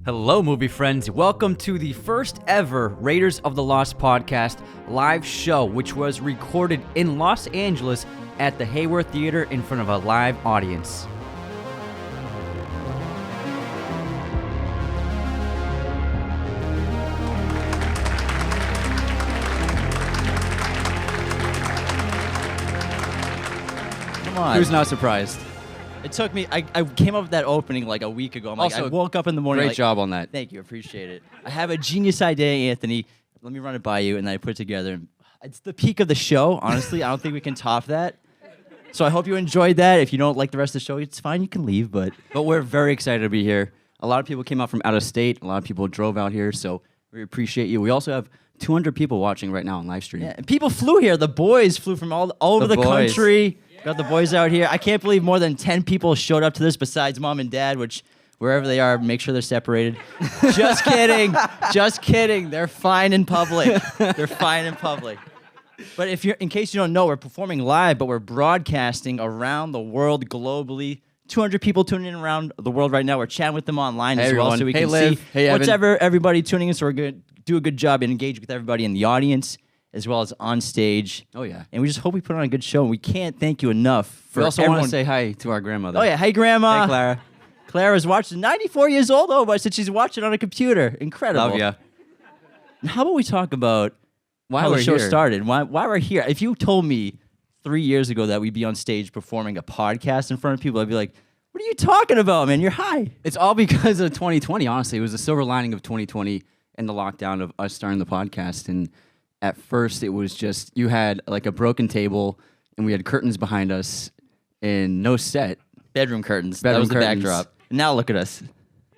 Hello, movie friends. Welcome to the first ever Raiders of the Lost podcast live show, which was recorded in Los Angeles at the Hayworth Theater in front of a live audience. Come on. Who's not surprised? It took me, I came up with that opening like a week ago. I'm like, Also, I woke up in the morning. Great job on that. Thank you, appreciate it. I have a genius idea, Anthony. Let me run it by you, and then I put it together. It's the peak of the show, honestly. I don't think we can top that. So I hope you enjoyed that. If you don't like the rest of the show, it's fine, you can leave, but we're very excited to be here. A lot of people came out from out of state. A lot of people drove out here, so we appreciate you. We also have 200 people watching right now on live stream. yeah, and people flew here. The boys flew from all over the boys. country. Got the boys out here. I can't believe more than 10 people showed up to this besides mom and dad, which wherever they are, make sure they're separated. Just kidding. Just kidding. They're fine in public. They're fine in public. But in case you don't know, we're performing live, but we're broadcasting around the world globally. 200 people tuning in around the world right now. We're chatting with them online as well, so we can Liv. see Hey, Evan. everybody tuning in. So we're going to do a good job and engage with everybody in the audience as well as on stage. Oh, yeah. And we just hope we put on a good show. And we can't thank you enough for We also everyone. want to say hi to our grandmother. Oh, yeah. Hey, Grandma. Hey, Clara. Clara's watching. 94 years old. Oh, but she's watching on a computer. Incredible. Love ya. How about we talk about Why how we're the show here. started? Why we're here? If you told me 3 years ago that we'd be on stage performing a podcast in front of people, I'd be like, what are you talking about, man? You're high. It's all because of 2020, honestly. It was the silver lining of 2020 and the lockdown of us starting the podcast. And at first, it was just, you had like a broken table, and we had curtains behind us, and no set. Bedroom curtains. That Bedroom was the curtains. backdrop. And now look at us.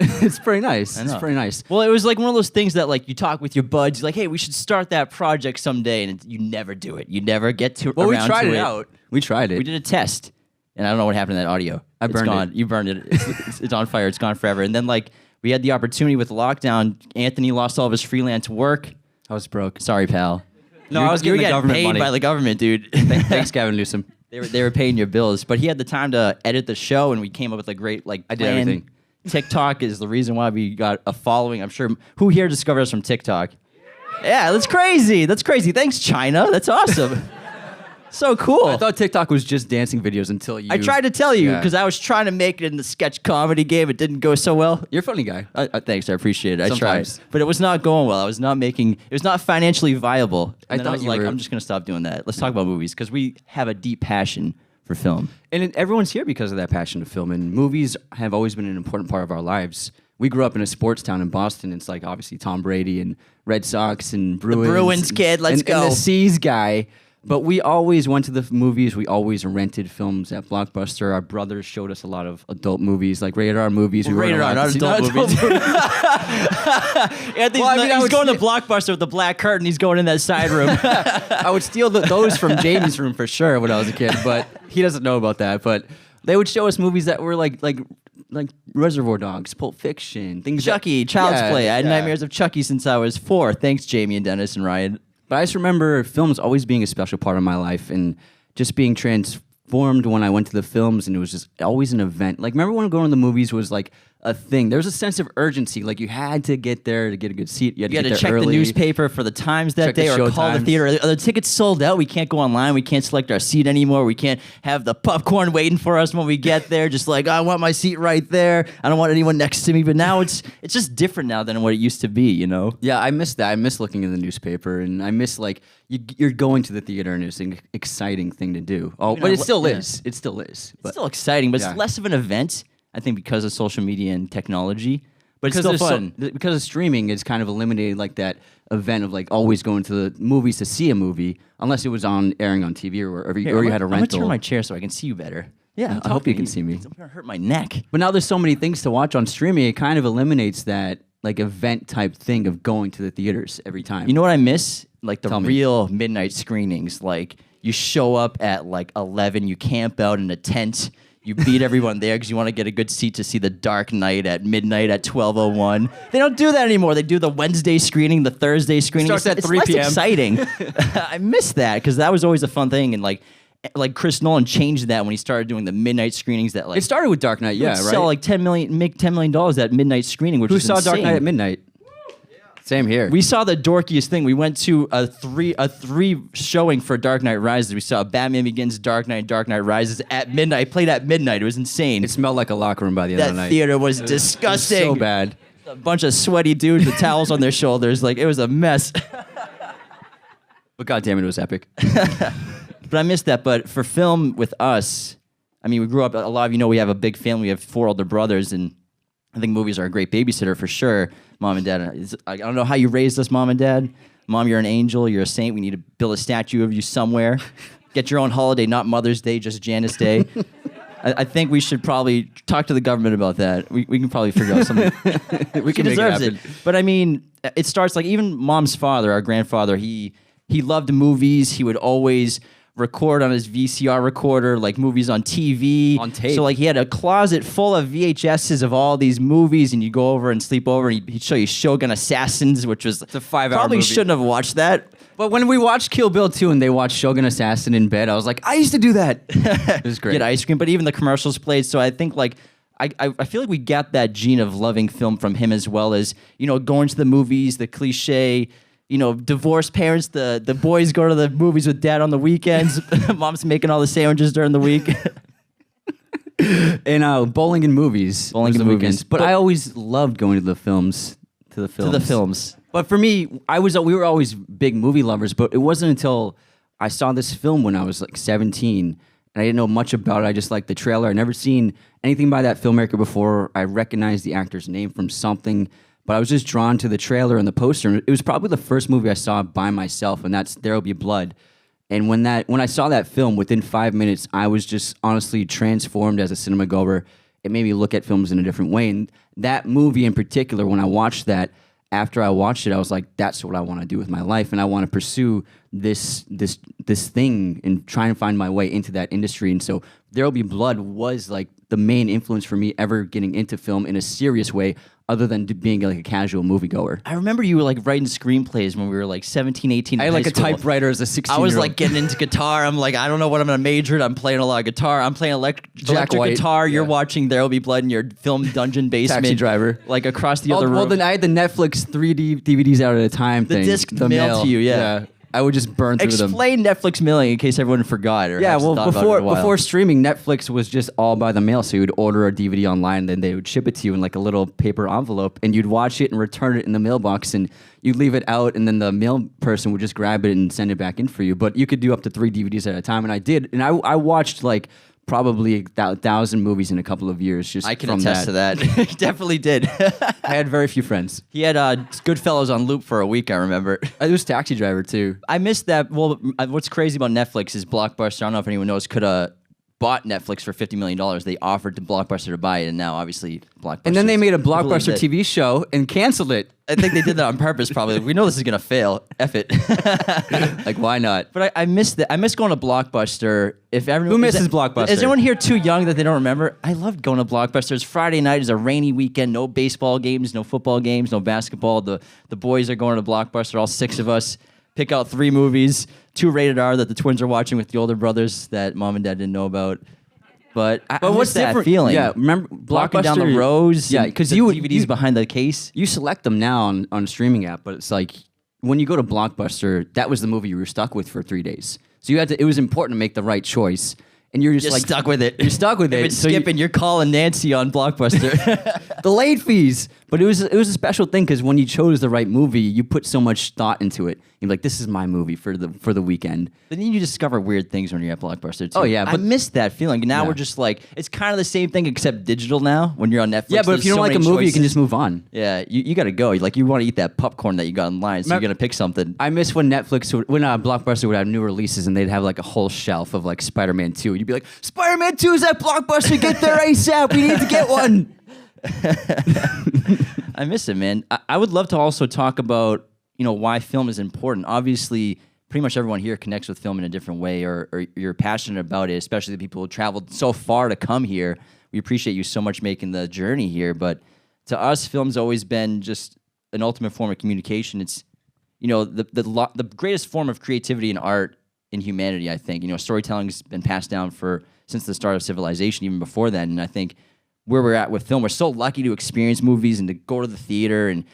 It's pretty nice. know. It's pretty nice. Well, it was like one of those things that like you talk with your buds, you're like, hey, we should start that project someday, and you never do it. You never get to Well, we around tried to it out. We tried it. We did a test, and I don't know what happened to that audio. I burned It's gone. it. You burned it. It's on fire. It's gone forever. And then like we had the opportunity with the lockdown. Anthony lost all of his freelance work. I was broke. Sorry, pal. No, I was you were getting the government paid money. by the government, dude. Thanks, Gavin Newsom. They were paying your bills, but he had the time to edit the show, and we came up with a great like. I did plan. everything. TikTok is the reason why we got a following. I'm sure who here discovered us from TikTok. Yeah, that's crazy. That's crazy. Thanks, China. That's awesome. So cool. I thought TikTok was just dancing videos until you... I tried to tell you Yeah. because I was trying to make it in the sketch comedy game. It didn't go so well. You're a funny guy. Thanks, I appreciate it. I Sometimes. tried, but it was not going well. I was not making. It was not financially viable. And then I thought was you like, were- I'm just gonna stop doing that. Let's talk about movies because we have a deep passion for film. And everyone's here because of that passion to film. And movies have always been an important part of our lives. We grew up in a sports town in Boston. It's like obviously Tom Brady and Red Sox and Bruins. Bruins kid, let's and go. the C's guy. But we always went to the movies. We always rented films at Blockbuster. Our brothers showed us a lot of adult movies, like rated R movies. We Rated weren't R, allowed not to see- adult movies. Anthony's Well, I mean, I he's would going to say- Blockbuster with the black curtain. He's going in that side room. I would steal those from Jamie's room for sure when I was a kid, but he doesn't know about that. But they would show us movies that were like Reservoir Dogs, Pulp Fiction, things. Chucky, Child's Yeah, Play. I had yeah. nightmares of Chucky since I was 4. Thanks, Jamie and Dennis and Ryan. But I just remember films always being a special part of my life and just being transformed when I went to the films, and it was just always an event. Like, remember when going to the movies was like a thing? There was a sense of urgency. Like, you had to get there to get a good seat. You had You had to to get check there the early. newspaper for the times that Check the day or show call the times. theater. Are the tickets sold out? We can't go online. We can't select our seat anymore. We can't have the popcorn waiting for us when we get there. Just like, I want my seat right there. I don't want anyone next to me. But now it's just different now than what it used to be, you know? Yeah, I miss that. I miss looking in the newspaper, and I miss like you're going to the theater, and it's an exciting thing to do. Oh, but it still yeah. is. It still is. But It's still exciting, but Yeah. it's less of an event, I think, because of social media and technology. But it's because still there's fun. because of streaming, it's kind of eliminated like that event of like always going to the movies to see a movie, unless it was airing on TV or you had a I'm rental. gonna turn my chair so I can see you better. Yeah, I hope you can see me. I'm gonna hurt my neck. But now there's so many things to watch on streaming. It kind of eliminates that like event type thing of going to the theaters every time. You know what I miss? Like the Tell me. real midnight screenings. Like you show up at like 11, you camp out in a tent, you beat everyone there because you want to get a good seat to see The Dark Knight at midnight at 12:01. They don't do that anymore. They do the Wednesday screening, the Thursday screening. Starts at It's 3 less p.m. exciting. I miss that because that was always a fun thing. And like like Chris Nolan changed that when he started doing the midnight screenings that like It started with Dark Knight, yeah, right? sell like make $10 million at midnight screening, which Who is saw insane. Dark Knight at midnight? Same here. We saw the dorkiest thing. We went to a three showing for Dark Knight Rises. We saw Batman Begins, Dark Knight Rises at midnight. Played at midnight. It was insane. It smelled like a locker room by the end of the That night. theater was disgusting. So bad. A bunch of sweaty dudes with towels on their shoulders. Like, it was a mess. But goddamn, it was epic. But I missed that. But for film with us, I mean, we grew up, a lot of you know we have a big family. We have 4 older brothers, and I think movies are a great babysitter for sure. Mom and Dad, I don't know how you raised us, Mom and Dad. Mom, you're an angel. You're a saint. We need to build a statue of you somewhere. Get your own holiday, not Mother's Day, just Janice Day. I think we should probably talk to the government about that. We can probably figure out something. We She can make it deserves happen. But I mean, it starts like even Mom's father, our grandfather, he loved movies. He would always record on his VCR recorder, like movies on TV. On tape. So like he had a closet full of VHSs of all these movies, and you go over and sleep over, and he'd show you Shogun Assassins, which was It's a 5-hour probably movie. shouldn't have watched that. But when we watched Kill Bill 2 and they watched Shogun Assassin in bed, I was like, I used to do that. It was great. Get ice cream, but even the commercials played. So I think like I feel like we got that gene of loving film from him, as well as, you know, going to the movies, the cliche, you know, divorced parents, the boys go to the movies with dad on the weekends. Mom's making all the sandwiches during the week. And bowling and movies. Bowling was and the movies. weekends. But I always loved going to the films. To the films. But for me, we were always big movie lovers, but it wasn't until I saw this film when I was like 17, and I didn't know much about it. I just liked the trailer. I'd never seen anything by that filmmaker before. I recognized the actor's name from something, but I was just drawn to the trailer and the poster. It was probably the first movie I saw by myself, and that's There'll Be Blood. And when I saw that film, within 5 minutes, I was just honestly transformed as a cinema goer. It made me look at films in a different way. And that movie in particular, when I watched that, after I watched it, I was like, that's what I want to do with my life. And I want to pursue this thing and try and find my way into that industry. And so There'll Be Blood was like the main influence for me ever getting into film in a serious way, other than being like a casual moviegoer. I remember you were like writing screenplays when we were like 17, 18. I had like a typewriter as a 16-year-old. I was like getting into guitar. I'm like, I don't know what I'm going to major in. I'm playing a lot of guitar. I'm playing electric White. guitar. You're Yeah. watching There'll Be Blood in your film dungeon basement. Taxi Driver. Like across the other room. Well, then I had the Netflix 3D DVDs out at a time The thing. disc mailed to you, yeah. I would just burn through them. Explain Netflix mailing in case everyone forgot. Or Yeah, hasn't well, thought about it in a while. before streaming, Netflix was just all by the mail. So you would order a DVD online, and then they would ship it to you in like a little paper envelope, and you'd watch it and return it in the mailbox, and you'd leave it out, and then the mail person would just grab it and send it back in for you. But you could do up to 3 DVDs at a time, and I did. And I watched like probably 1,000 movies in a couple of years. Just I can from attest to that. He definitely did. I had very few friends. He had Goodfellas on loop for a week, I remember. It was Taxi Driver too. I missed that. Well, what's crazy about Netflix is Blockbuster, I don't know if anyone knows, could have bought Netflix for $50 million. They offered to Blockbuster to buy it, and now obviously Blockbuster. And then they made a Blockbuster TV show and canceled it. I think they did that on purpose, probably. We know this is going to fail. F it. Like, why not? But I miss that. I miss going to Blockbuster. If everyone, Who misses is that- Blockbuster? Is anyone here too young that they don't remember? I loved going to Blockbuster. It's Friday night is a rainy weekend. No baseball games, no football games, no basketball. The boys are going to Blockbuster. All 6 of us pick out 3 movies, 2 rated R that the twins are watching with the older brothers that mom and dad didn't know about. But I what's miss that different? feeling? Yeah, remember walking down the Blockbuster- rows. Yeah, and 'cause the you would- DVDs you- behind the case. You select them now on a streaming app, but it's like when you go to Blockbuster, that was the movie you were stuck with for 3 days. So you had to. It was important to make the right choice, and you're just Just like stuck with it. You're stuck with If it. it's So you- skipping, you're calling Nancy on Blockbuster. the late fees. But it was a special thing because when you chose the right movie, you put so much thought into it. You're like, this is my movie for the weekend. But then you discover weird things when you're at Blockbuster too. Oh, yeah, I but- miss that feeling. Now Yeah. we're just like, it's kind of the same thing except digital now. When you're on Netflix, Yeah, but if there's you don't so like a many movie, you can choices. just move on. Yeah, you got to go. Like you want to eat that popcorn that you got online, so you're gonna pick something. I miss when Blockbuster would have new releases and they'd have like a whole shelf of like Spider-Man 2. You'd be like, Spider-Man 2 is at Blockbuster. Get there ASAP. We need to get one. I miss it, man. I would love to also talk about, why film is important. Obviously, pretty much everyone here connects with film in a different way, or you're passionate about it, especially the people who traveled so far to come here. We appreciate you so much making the journey here, but to us, film's always been just an ultimate form of communication. It's, the greatest form of creativity and art in humanity, I think. Storytelling's been passed down since the start of civilization, even before then. And I think where we're at with film, we're so lucky to experience movies and to go to the theater and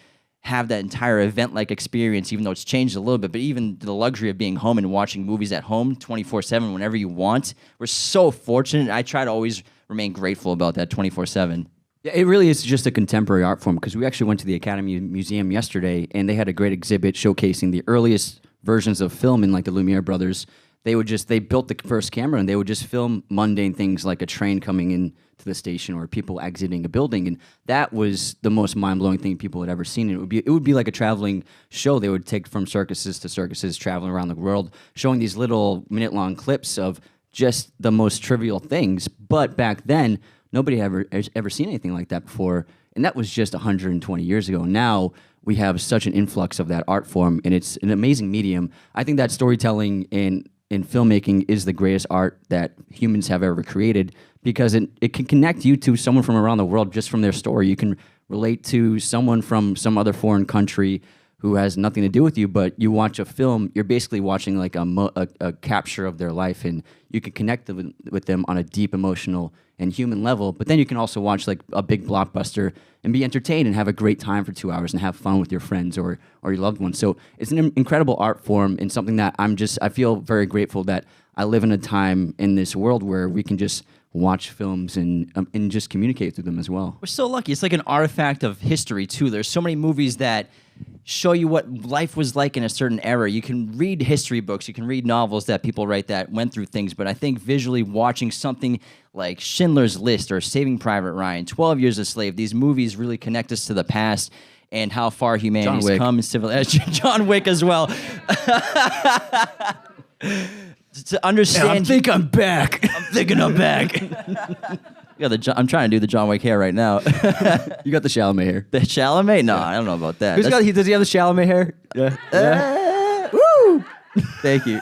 have that entire event-like experience, even though it's changed a little bit. But even the luxury of being home and watching movies at home 24/7 whenever you want, we're so fortunate. I try to always remain grateful about that 24/7. Yeah, it really is just a contemporary art form, because we actually went to the Academy Museum yesterday, and they had a great exhibit showcasing the earliest versions of film in like the Lumiere brothers. They built the first camera, and they would just film mundane things like a train coming in to the station or people exiting a building, and that was the most mind-blowing thing people had ever seen. And it would be like a traveling show. They would take from circuses to circuses, traveling around the world, showing these little minute-long clips of just the most trivial things. But back then, nobody has ever seen anything like that before, and that was just 120 years ago. Now we have such an influx of that art form, and it's an amazing medium. I think that storytelling in filmmaking is the greatest art that humans have ever created, because it can connect you to someone from around the world just from their story. You can relate to someone from some other foreign country who has nothing to do with you, but you watch a film, you're basically watching like a capture of their life, and you can connect with them on a deep emotional and human level. But then you can also watch like a big blockbuster and be entertained and have a great time for 2 hours and have fun with your friends or your loved ones. So it's an incredible art form, and something that I feel very grateful that I live in a time in this world where we can just watch films and just communicate through them as well. We're so lucky. It's like an artifact of history, too. There's so many movies that show you what life was like in a certain era. You can read history books, you can read novels that people write that went through things, but I think visually watching something like Schindler's List or Saving Private Ryan, 12 Years a Slave, these movies really connect us to the past and how far humanity's come in civilization. John Wick as well. To understand... Yeah, I think I'm back. I'm thinking I'm back. I'm trying to do the John Wick hair right now. You got the Chalamet hair. The Chalamet? No, I don't know about that. Does he have the Chalamet hair? Yeah. Woo! Thank you.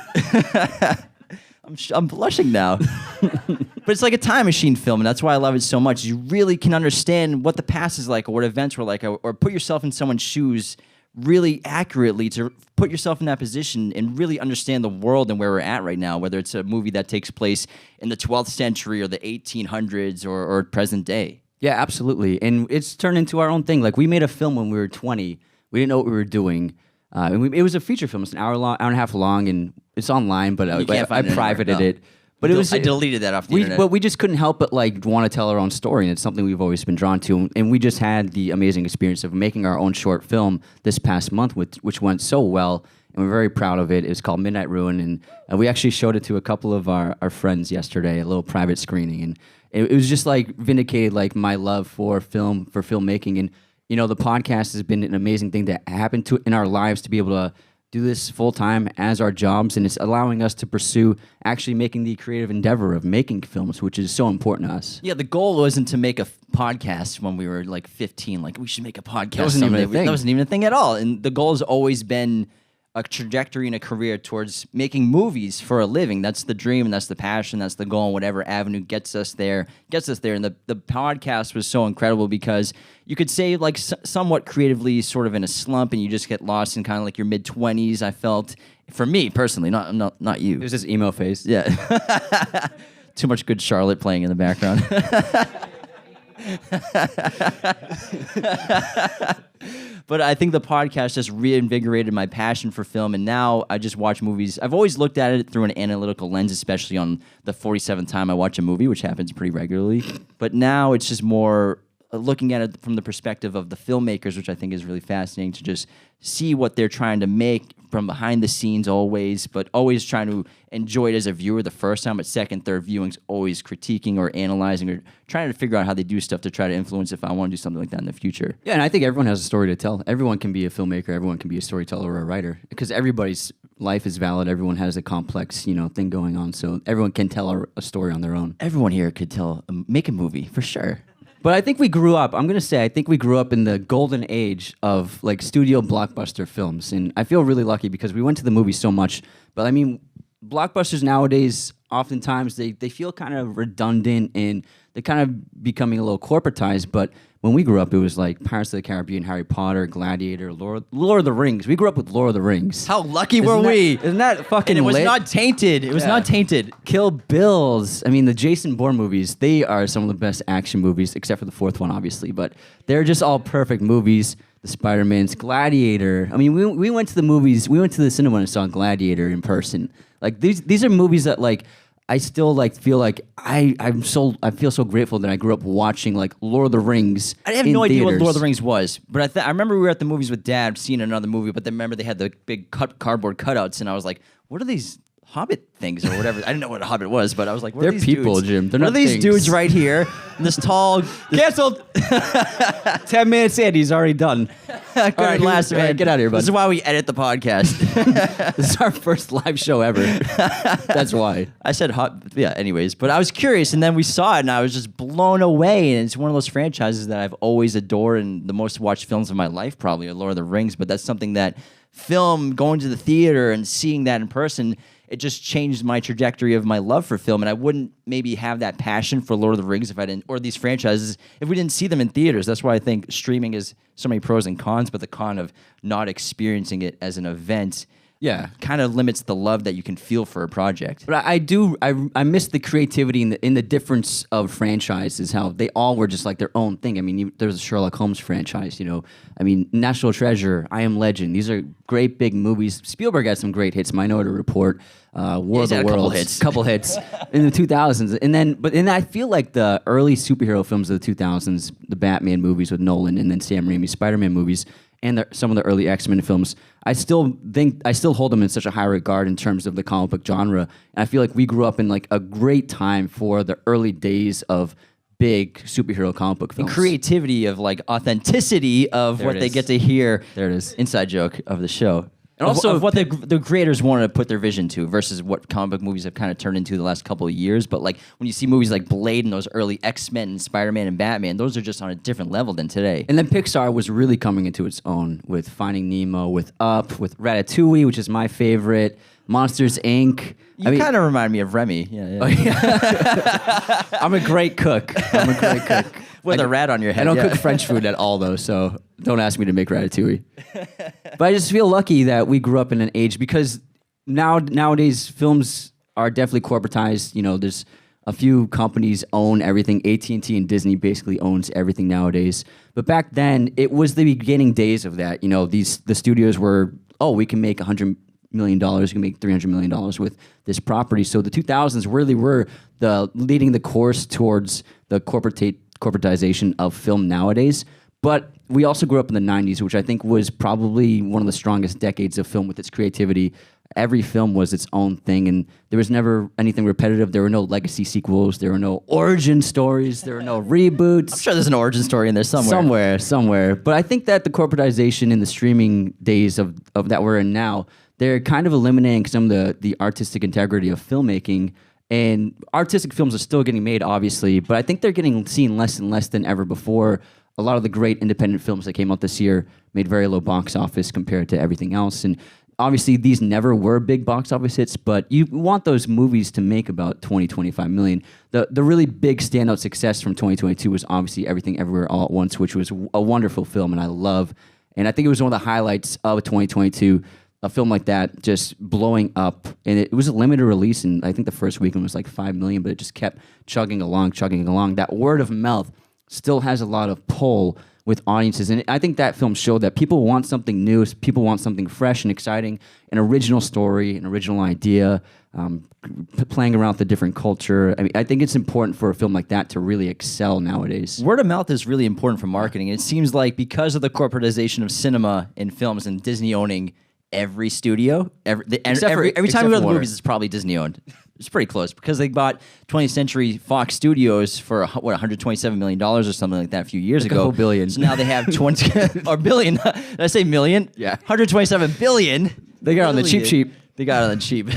I'm blushing now. But it's like a time machine film, and that's why I love it so much. You really can understand what the past is like or what events were like, or put yourself in someone's shoes really accurately, to put yourself in that position and really understand the world and where we're at right now, whether it's a movie that takes place in the 12th century or the 1800s or present day. Yeah, absolutely. And it's turned into our own thing. Like, we made a film when we were 20. We didn't know what we were doing. It was a feature film. It's an hour and a half long, and it's online, but I privated it. But I deleted that off the internet. But we just couldn't help but like want to tell our own story, and it's something we've always been drawn to. And we just had the amazing experience of making our own short film this past month, which went so well, and we're very proud of it. It was called Midnight Ruin, and we actually showed it to a couple of our friends yesterday, a little private screening, and it was just like vindicated like my love for filmmaking. And the podcast has been an amazing thing that happened in our lives, to be able to do this full time as our jobs, and it's allowing us to pursue actually making the creative endeavor of making films, which is so important to us. Yeah, the goal wasn't to make a podcast when we were like 15. Like, we should make a podcast. That wasn't even a thing. That wasn't even a thing at all. And the goal has always been a trajectory and a career towards making movies for a living. That's the dream, and that's the passion, that's the goal, and whatever avenue gets us there. And the podcast was so incredible because you could say, like, somewhat creatively sort of in a slump, and you just get lost in kind of like your mid-20s, I felt. For me, personally, not you. It was this emo phase. Yeah. Too much Good Charlotte playing in the background. But I think the podcast just reinvigorated my passion for film, and now I just watch movies. I've always looked at it through an analytical lens, especially on the 47th time I watch a movie, which happens pretty regularly. But now it's just more looking at it from the perspective of the filmmakers, which I think is really fascinating, to just see what they're trying to make from behind the scenes always, but always trying to enjoy it as a viewer the first time, but second, third viewings, always critiquing or analyzing or trying to figure out how they do stuff to try to influence if I want to do something like that in the future. Yeah, and I think everyone has a story to tell. Everyone can be a filmmaker, everyone can be a storyteller or a writer, because everybody's life is valid. Everyone has a complex, thing going on, so everyone can tell a story on their own. Everyone here could make a movie, for sure. But I think we grew up, I think we grew up in the golden age of like studio blockbuster films. And I feel really lucky because we went to the movies so much. But I mean, blockbusters nowadays, oftentimes they feel kind of redundant and they're kind of becoming a little corporatized. But when we grew up, it was like Pirates of the Caribbean, Harry Potter, Gladiator, Lord of the Rings. We grew up with Lord of the Rings. How lucky were we? Isn't that fucking And it was lit? not tainted. It was not tainted. Kill Bills. I mean, the Jason Bourne movies, they are some of the best action movies, except for the fourth one, obviously. But they're just all perfect movies. The Spider-Man's, Gladiator. I mean, we went to the movies. We went to the cinema and saw Gladiator in person. Like, these are movies that, like, I still like feel like I feel so grateful that I grew up watching like Lord of the Rings. I have no idea what Lord of the Rings was, but I remember we were at the movies with Dad, seeing another movie. But then remember they had the big cardboard cutouts, and I was like, "What are these Hobbit things or whatever?" I didn't know what a Hobbit was, but I was like, "What They're are these people, dudes? Jim. They're what not are these things." dudes right here? And this tall, Canceled. 10 minutes in, he's already done. all right, last man, get out of here, bud. This is why we edit the podcast. This is our first live show ever. That's why. I said hot, yeah. Anyways, but I was curious, and then we saw it, and I was just blown away. And it's one of those franchises that I've always adored, and the most watched films of my life probably are Lord of the Rings. But that's something that going to the theater and seeing that in person, it just changed my trajectory of my love for film, and I wouldn't maybe have that passion for Lord of the Rings if I didn't, or these franchises, if we didn't see them in theaters. That's why I think streaming is so many pros and cons, but the con of not experiencing it as an event, kind of limits the love that you can feel for a project. But I miss the creativity in the difference of franchises, how they all were just like their own thing. I mean, there's a Sherlock Holmes franchise, I mean, National Treasure, I Am Legend. These are great big movies. Spielberg had some great hits, Minority Report, War of the Worlds. Couple hits in the 2000s. And then I feel like the early superhero films of the 2000s, the Batman movies with Nolan and then Sam Raimi, Spider-Man movies, and some of the early X-Men films, I still hold them in such a high regard in terms of the comic book genre. And I feel like we grew up in like a great time for the early days of big superhero comic book films. And creativity of like authenticity of what they get to hear. There it is. Inside joke of the show. And Also, also of what the creators wanted to put their vision to versus what comic book movies have kind of turned into the last couple of years. But like when you see movies like Blade and those early X-Men and Spider-Man and Batman, those are just on a different level than today. And then Pixar was really coming into its own with Finding Nemo, with Up, with Ratatouille, which is my favorite, Monsters, Inc. You kind of remind me of Remy. Yeah. I'm a great cook. With a rat on your head. I don't cook French food at all, though, so don't ask me to make ratatouille. But I just feel lucky that we grew up in an age, because nowadays films are definitely corporatized. There's a few companies own everything. AT&T and Disney basically owns everything nowadays. But back then, it was the beginning days of that. The studios were, we can make $100 million, we can make $300 million with this property. So the 2000s really were leading the course towards the corporatization of film nowadays. But we also grew up in the 90s, which I think was probably one of the strongest decades of film with its creativity. Every film was its own thing, and there was never anything repetitive. There were no legacy sequels. There were no origin stories. There were no reboots. I'm sure there's an origin story in there somewhere. Somewhere. But I think that the corporatization in the streaming days of that we're in now, they're kind of eliminating some of the artistic integrity of filmmaking. And artistic films are still getting made, obviously, but I think they're getting seen less and less than ever before. A lot of the great independent films that came out this year made very low box office compared to everything else. And obviously, these never were big box office hits, but you want those movies to make about 20, 25 million. The really big standout success from 2022 was obviously Everything Everywhere All at Once, which was a wonderful film, and I love. And I think it was one of the highlights of 2022. A film like that just blowing up, and it was a limited release, and I think the first weekend was like 5 million, but it just kept chugging along. That word of mouth still has a lot of pull with audiences, and I think that film showed that people want something new, people want something fresh and exciting, an original story, an original idea, playing around with a different culture. I mean, I think it's important for a film like that to really excel nowadays. Word of mouth is really important for marketing. It seems like because of the corporatization of cinema and films and Disney owning every studio, every time we go to the movies, it's probably Disney owned. It's pretty close because they bought 20th Century Fox Studios for $127 million or something like that a few years ago. A whole billion. So now they have 20 or billion. Did I say million? Yeah, 127 billion. They got on the cheap. They got it on the cheap.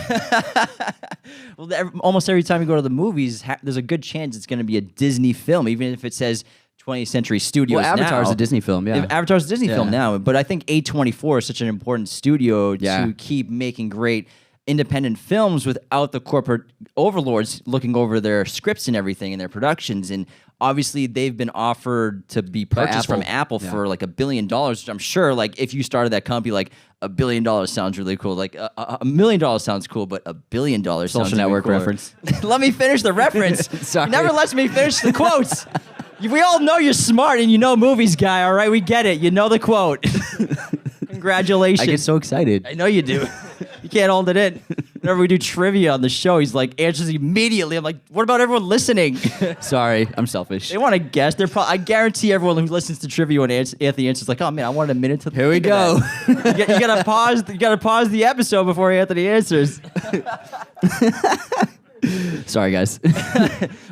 Well, almost every time you go to the movies, there's a good chance it's going to be a Disney film, even if it says 20th Century Studios. Well, Avatar's now. a Disney film, yeah. Avatar's a Disney film now, but I think A24 is such an important studio to keep making great independent films without the corporate overlords looking over their scripts and everything and their productions. And obviously they've been offered to be purchased from Apple for like $1 billion, which I'm sure like if you started that company, like $1 billion sounds really cool. Like $1 million sounds cool, but $1 billion sounds Social network reference. Let me finish the reference. Sorry. He never lets me finish the quotes. We all know you're smart and you know movies, guy. All right, we get it. You know the quote. Congratulations. I get so excited. I know you do. You can't hold it in. Whenever we do trivia on the show, he's like answers immediately. I'm like, what about everyone listening? Sorry, I'm selfish. They want to guess. I guarantee everyone who listens to trivia when Anthony answers like, oh man, I wanted a minute to. Here we go. you gotta pause. You gotta pause the episode before Anthony answers. Sorry, guys.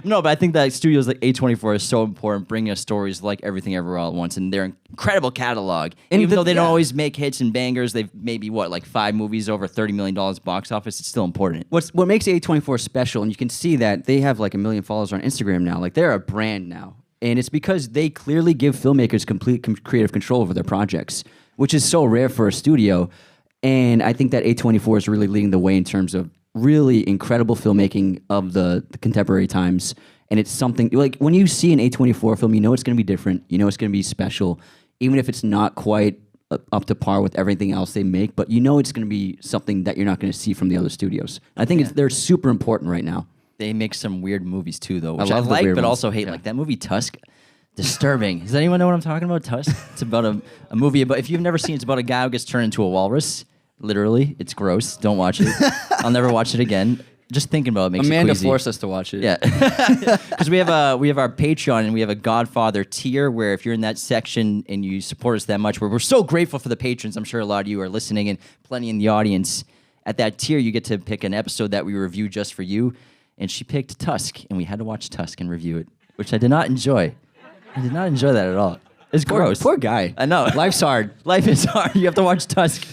No, but I think that studios like A24 is so important, bringing us stories like Everything Everywhere All at Once, and their incredible catalog. And even though they don't always make hits and bangers, they've maybe, 5 movies over $30 million box office, it's still important. What makes A24 special, and you can see that they have like 1 million followers on Instagram now. Like, they're a brand now. And it's because they clearly give filmmakers complete creative control over their projects, which is so rare for a studio. And I think that A24 is really leading the way in terms of really incredible filmmaking of the contemporary times. And it's something like when you see an A24 film, you know it's going to be different. You know it's going to be special, even if it's not quite up to par with everything else they make. But you know it's going to be something that you're not going to see from the other studios. I think they're super important right now. They make some weird movies too, though, which I love the like, weird but ones. also hate. Like that movie Tusk, disturbing. Does anyone know what I'm talking about? Tusk. It's about a movie. But if you've never seen, it's about a guy who gets turned into a walrus. Literally, it's gross. Don't watch it. I'll never watch it again. Just thinking about it makes Amanda it queasy. forced us to watch it. Yeah, because we have our Patreon and we have a Godfather tier where if you're in that section and you support us that much, where we're so grateful for the patrons. I'm sure a lot of you are listening and plenty in the audience. At that tier, you get to pick an episode that we review just for you. And she picked Tusk, and we had to watch Tusk and review it, which I did not enjoy. I did not enjoy that at all. It's gross. Poor guy. I know. Life's hard. Life is hard. You have to watch Tusk.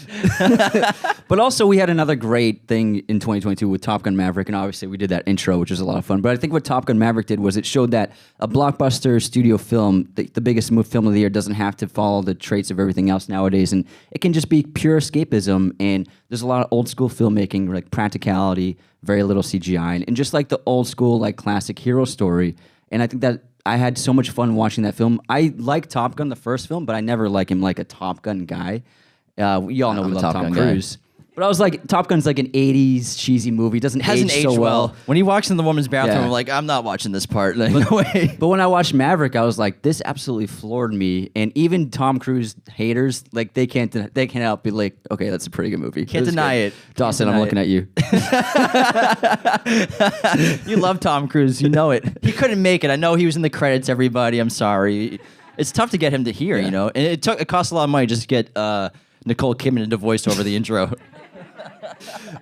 But also, we had another great thing in 2022 with Top Gun Maverick, and obviously we did that intro, which was a lot of fun. But I think what Top Gun Maverick did was it showed that a blockbuster studio film, the biggest film of the year, doesn't have to follow the traits of everything else nowadays, and it can just be pure escapism. And there's a lot of old school filmmaking, like practicality, very little CGI, and just like the old school, like classic hero story. And I think that I had so much fun watching that film. I like Top Gun, the first film, but I never like him like a Top Gun guy. You all know we love Tom Cruise. But I was like, Top Gun's like an 80s cheesy movie. Hasn't aged so well. When he walks in the woman's bathroom, Yeah. I'm like, I'm not watching this part. Like, no way. But when I watched Maverick, I was like, this absolutely floored me. And even Tom Cruise haters, like they can't help be like, okay, that's a pretty good movie. Can't deny it. Dawson, I'm looking at you. You love Tom Cruise. You know it. He couldn't make it. I know he was in the credits, everybody. I'm sorry. It's tough to get him to hear, you know? And it cost a lot of money just to get Nicole Kidman to voice over the intro.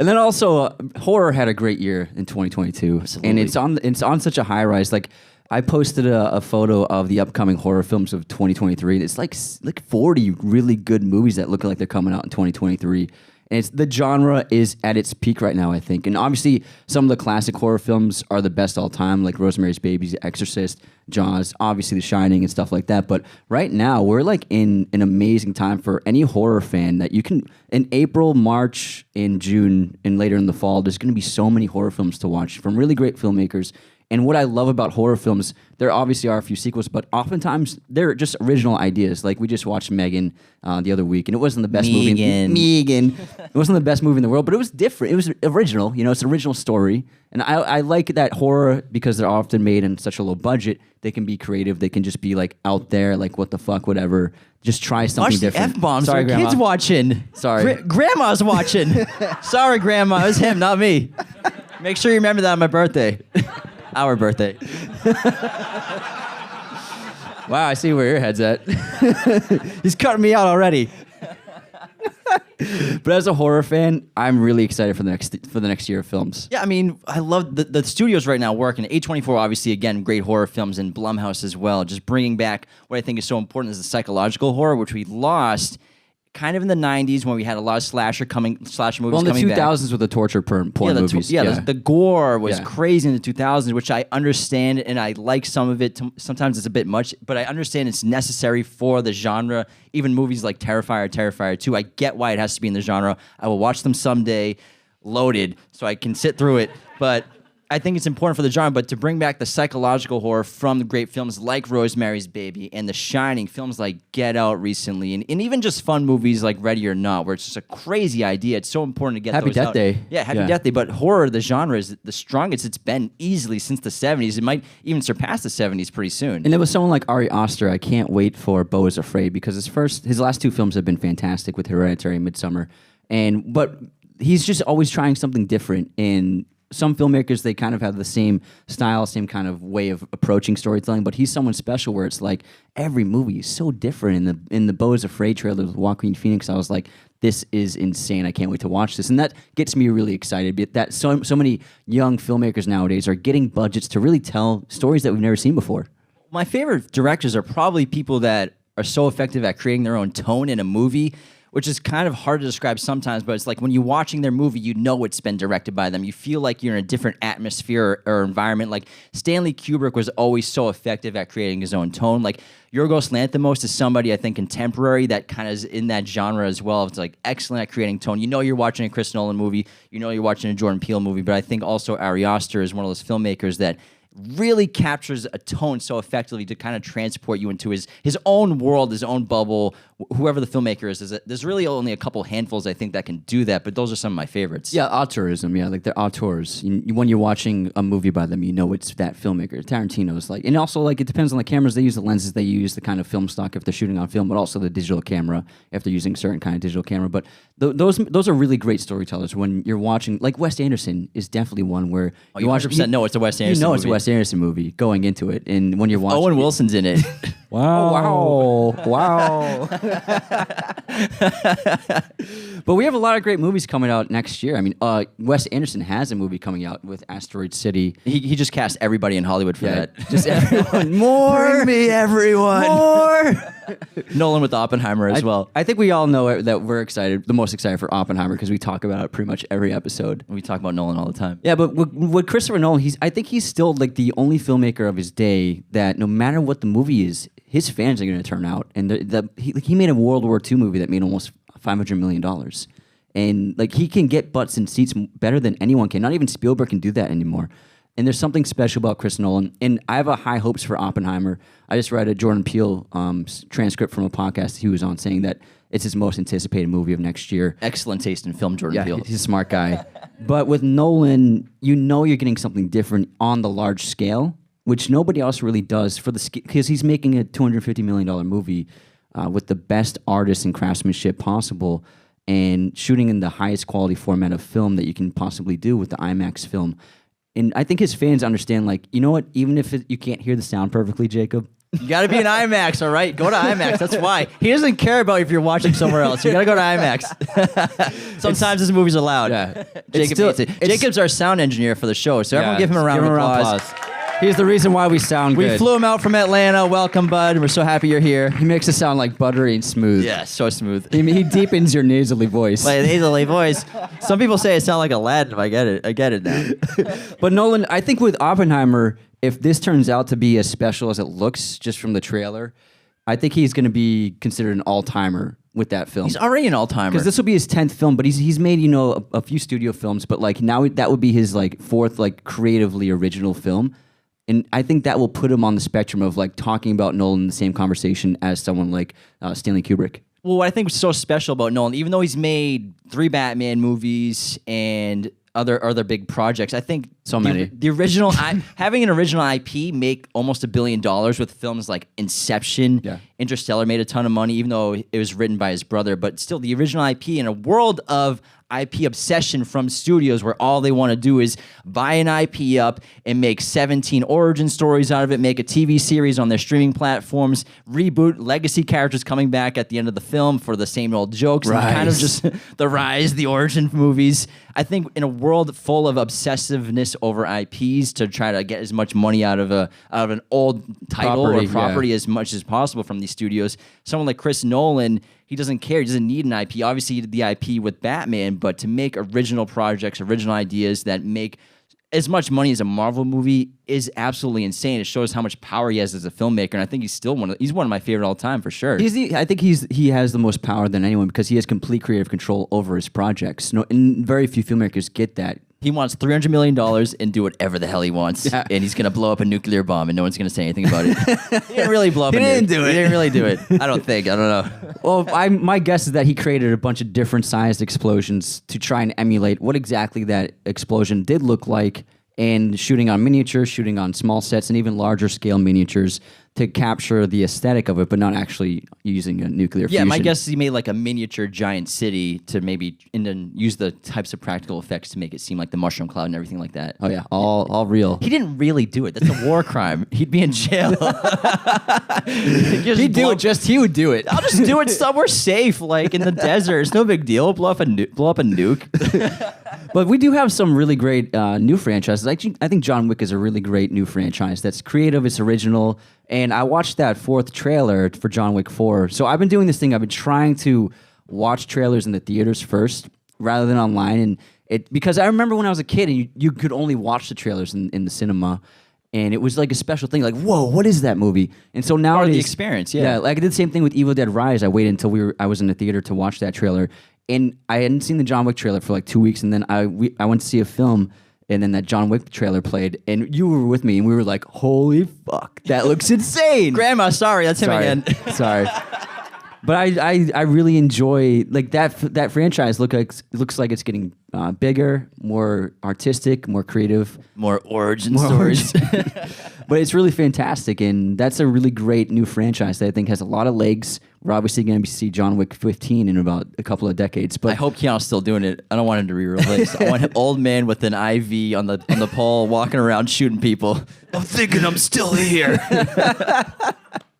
And then also, horror had a great year in 2022, and it's on such a high rise. Like I posted a photo of the upcoming horror films of 2023. It's like 40 really good movies that look like they're coming out in 2023. And the genre is at its peak right now, I think. And obviously, some of the classic horror films are the best all time, like Rosemary's Baby, The Exorcist, Jaws, obviously The Shining and stuff like that. But right now, we're like in an amazing time for any horror fan that you can, in April, March, in June, and later in the fall, there's going to be so many horror films to watch from really great filmmakers. And what I love about horror films, there obviously are a few sequels, but oftentimes they're just original ideas. Like we just watched Megan the other week, and it wasn't the best movie. Megan. It wasn't the best movie in the world, but it was different. It was original. You know, it's an original story. And I like that horror because they're often made in such a low budget. They can be creative. They can just be like out there, like what the fuck, whatever. Just try something different. Watch the F-bombs. Sorry, Grandma. Kids watching. Sorry. Grandma's watching. Sorry, Grandma. It was him, not me. Make sure you remember that on my birthday. Our birthday. Wow, I see where your head's at. He's cutting me out already. But as a horror fan, I'm really excited for the next year of films. Yeah, I mean, I love the studios right now working. A24, obviously, again, great horror films, and Blumhouse as well. Just bringing back what I think is so important is the psychological horror, which we lost kind of in the 90s when we had a lot of slasher movies coming back. Well, in the 2000s with the torture porn movies. The gore was crazy in the 2000s, which I understand, and I like some of it. Sometimes it's a bit much, but I understand it's necessary for the genre. Even movies like Terrifier 2, I get why it has to be in the genre. I will watch them someday, loaded, so I can sit through it. But I think it's important for the genre, but to bring back the psychological horror from the great films like Rosemary's Baby and The Shining, films like Get Out recently, and even just fun movies like Ready or Not, where it's just a crazy idea. It's so important to get Happy those Death out. Day. Yeah, Happy Death Day. But horror, the genre, is the strongest it's been easily since the 70s. It might even surpass the 70s pretty soon. And it was someone like Ari Aster. I can't wait for Beau is Afraid, because his last two films have been fantastic with Hereditary and Midsommar. But he's just always trying something different. And some filmmakers, they kind of have the same style, same kind of way of approaching storytelling, but he's someone special where it's like every movie is so different. In the Beau is Afraid trailer with Joaquin Phoenix, I was like, this is insane. I can't wait to watch this. And that gets me really excited. That so many young filmmakers nowadays are getting budgets to really tell stories that we've never seen before. My favorite directors are probably people that are so effective at creating their own tone in a movie, which is kind of hard to describe sometimes, but it's like when you're watching their movie, you know it's been directed by them. You feel like you're in a different atmosphere or environment. Like Stanley Kubrick was always so effective at creating his own tone. Like Yorgos Lanthimos is somebody, I think, contemporary that kind of is in that genre as well. It's like excellent at creating tone. You know you're watching a Chris Nolan movie. You know you're watching a Jordan Peele movie, but I think also Ari Aster is one of those filmmakers that really captures a tone so effectively to kind of transport you into his own world, his own bubble, whoever the filmmaker is. There's really only a couple handfuls, I think, that can do that, but those are some of my favorites. Yeah, auteurism, like they're auteurs. When you're watching a movie by them, you know it's that filmmaker. Tarantino's like, and also like it depends on the cameras they use, the lenses they use, the kind of film stock if they're shooting on film, but also the digital camera if they're using a certain kind of digital camera. But those are really great storytellers. When you're watching, like Wes Anderson is definitely one where you 100% know it's a Wes Anderson movie. It's a Wes Anderson movie going into it, and when you're watching, Owen Wilson's in it. Wow. But we have a lot of great movies coming out next year. I mean, Wes Anderson has a movie coming out with Asteroid City. He just cast everybody in Hollywood for that. Just everyone. More. Bring me everyone. More. Nolan with Oppenheimer as well. I think we all know that we're excited, the most excited for Oppenheimer, because we talk about it pretty much every episode. We talk about Nolan all the time. Yeah, but with Christopher Nolan, I think he's still like the only filmmaker of his day that no matter what the movie is, his fans are going to turn out. And he made a World War II movie that made almost $500 million. And like he can get butts in seats better than anyone can. Not even Spielberg can do that anymore. And there's something special about Chris Nolan. And I have high hopes for Oppenheimer. I just read a Jordan Peele transcript from a podcast he was on saying that it's his most anticipated movie of next year. Excellent taste in film, Jordan Peele. He's a smart guy. But with Nolan, you know you're getting something different on the large scale, which nobody else really does because he's making a $250 million movie with the best artists and craftsmanship possible and shooting in the highest quality format of film that you can possibly do with the IMAX film. And I think his fans understand, like, you know what? Even if you can't hear the sound perfectly, Jacob, you got to be in IMAX, all right? Go to IMAX. That's why. He doesn't care about if you're watching somewhere else. You got to go to IMAX. Sometimes his movies are loud. Yeah. Jacob's our sound engineer for the show, so everyone give him a round of applause. He's the reason why we sound good. We flew him out from Atlanta. Welcome, bud. We're so happy you're here. He makes us sound like buttery and smooth. Yeah, so smooth. He deepens your nasally voice. Like nasally voice. Some people say I sound like Aladdin. I get it. I get it now. But Nolan, I think with Oppenheimer, if this turns out to be as special as it looks just from the trailer, I think he's going to be considered an all-timer with that film. He's already an all-timer. Because this will be his 10th film, but he's made, a few studio films, but like now that would be his like fourth like creatively original film. And I think that will put him on the spectrum of like talking about Nolan in the same conversation as someone like Stanley Kubrick. Well, what I think was so special about Nolan, even though he's made 3 Batman movies and other big projects, I think so many. The original having an original IP make almost $1 billion with films like Inception, Interstellar made a ton of money, even though it was written by his brother. But still, the original IP in a world of IP obsession from studios where all they want to do is buy an IP up and make 17 origin stories out of it, make a TV series on their streaming platforms, reboot legacy characters coming back at the end of the film for the same old jokes, and kind of just the rise, the origin movies. I think in a world full of obsessiveness over IPs to try to get as much money out of an old title or property as much as possible from these studios, someone like Chris Nolan, he doesn't care. He doesn't need an IP. Obviously, he did the IP with Batman, but to make original projects, original ideas that make as much money as a Marvel movie is absolutely insane. It shows how much power he has as a filmmaker, and I think he's still one of my favorite all time for sure. I think he has the most power than anyone because he has complete creative control over his projects. And very few filmmakers get that. He wants $300 million and do whatever the hell he wants. Yeah. And he's going to blow up a nuclear bomb and no one's going to say anything about it. He didn't really blow up a nuke. He didn't do it. He didn't really do it. I don't think. I don't know. Well, my guess is that he created a bunch of different sized explosions to try and emulate what exactly that explosion did look like, and shooting on miniatures, shooting on small sets, and even larger scale miniatures to capture the aesthetic of it, but not actually using a nuclear Yeah, fusion. my guess is he made like a miniature giant city to maybe and then use the types of practical effects to make it seem like the mushroom cloud and everything like that. Oh yeah, all real. He didn't really do it. That's a war crime. He'd be in jail. He'd do it. He would do it. I'll just do it somewhere safe, like in the desert. It's no big deal. Blow up a nuke. But we do have some really great new franchises. Actually, I think John Wick is a really great new franchise that's creative, it's original. And I watched that 4th trailer for John Wick 4. So I've been doing this thing. I've been trying to watch trailers in the theaters first rather than online. And because I remember when I was a kid and you could only watch the trailers in the cinema. And it was like a special thing, like, whoa, what is that movie? And so now Part of the experience, yeah. Like I did the same thing with Evil Dead Rise. I waited until I was in the theater to watch that trailer. And I hadn't seen the John Wick trailer for like 2 weeks. And then I went to see a film. And then that John Wick trailer played, and you were with me, and we were like, "Holy fuck, that looks insane!" Grandma, sorry, that's him again. Sorry, but I really enjoy like that franchise. Looks like it's getting bigger, more artistic, more creative, More origin stories. But it's really fantastic, and that's a really great new franchise that I think has a lot of legs. We're obviously going to see John Wick 15 in about a couple of decades. But I hope Keanu's still doing it. I don't want him to re-release. I want an old man with an IV on the pole walking around shooting people. I'm thinking I'm still here.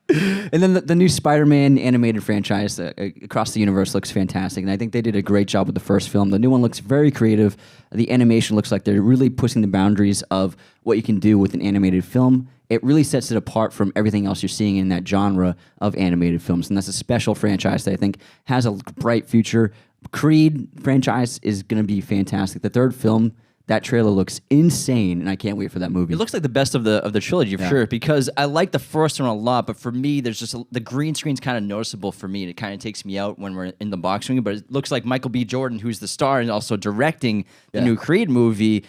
And then the new Spider-Man animated franchise across the universe looks fantastic, and I think they did a great job with the first film. The new one looks very creative. The animation looks like they're really pushing the boundaries of what you can do with an animated film. It really sets it apart from everything else you're seeing in that genre of animated films, and that's a special franchise that I think has a bright future. Creed franchise is going to be fantastic. The third film, that trailer looks insane, and I can't wait for that movie. It looks like the best of the trilogy for sure, because I like the first one a lot, but for me, there's just the green screen's kind of noticeable for me, and it kind of takes me out when we're in the box ring. But it looks like Michael B. Jordan, who's the star and also directing the new Creed movie,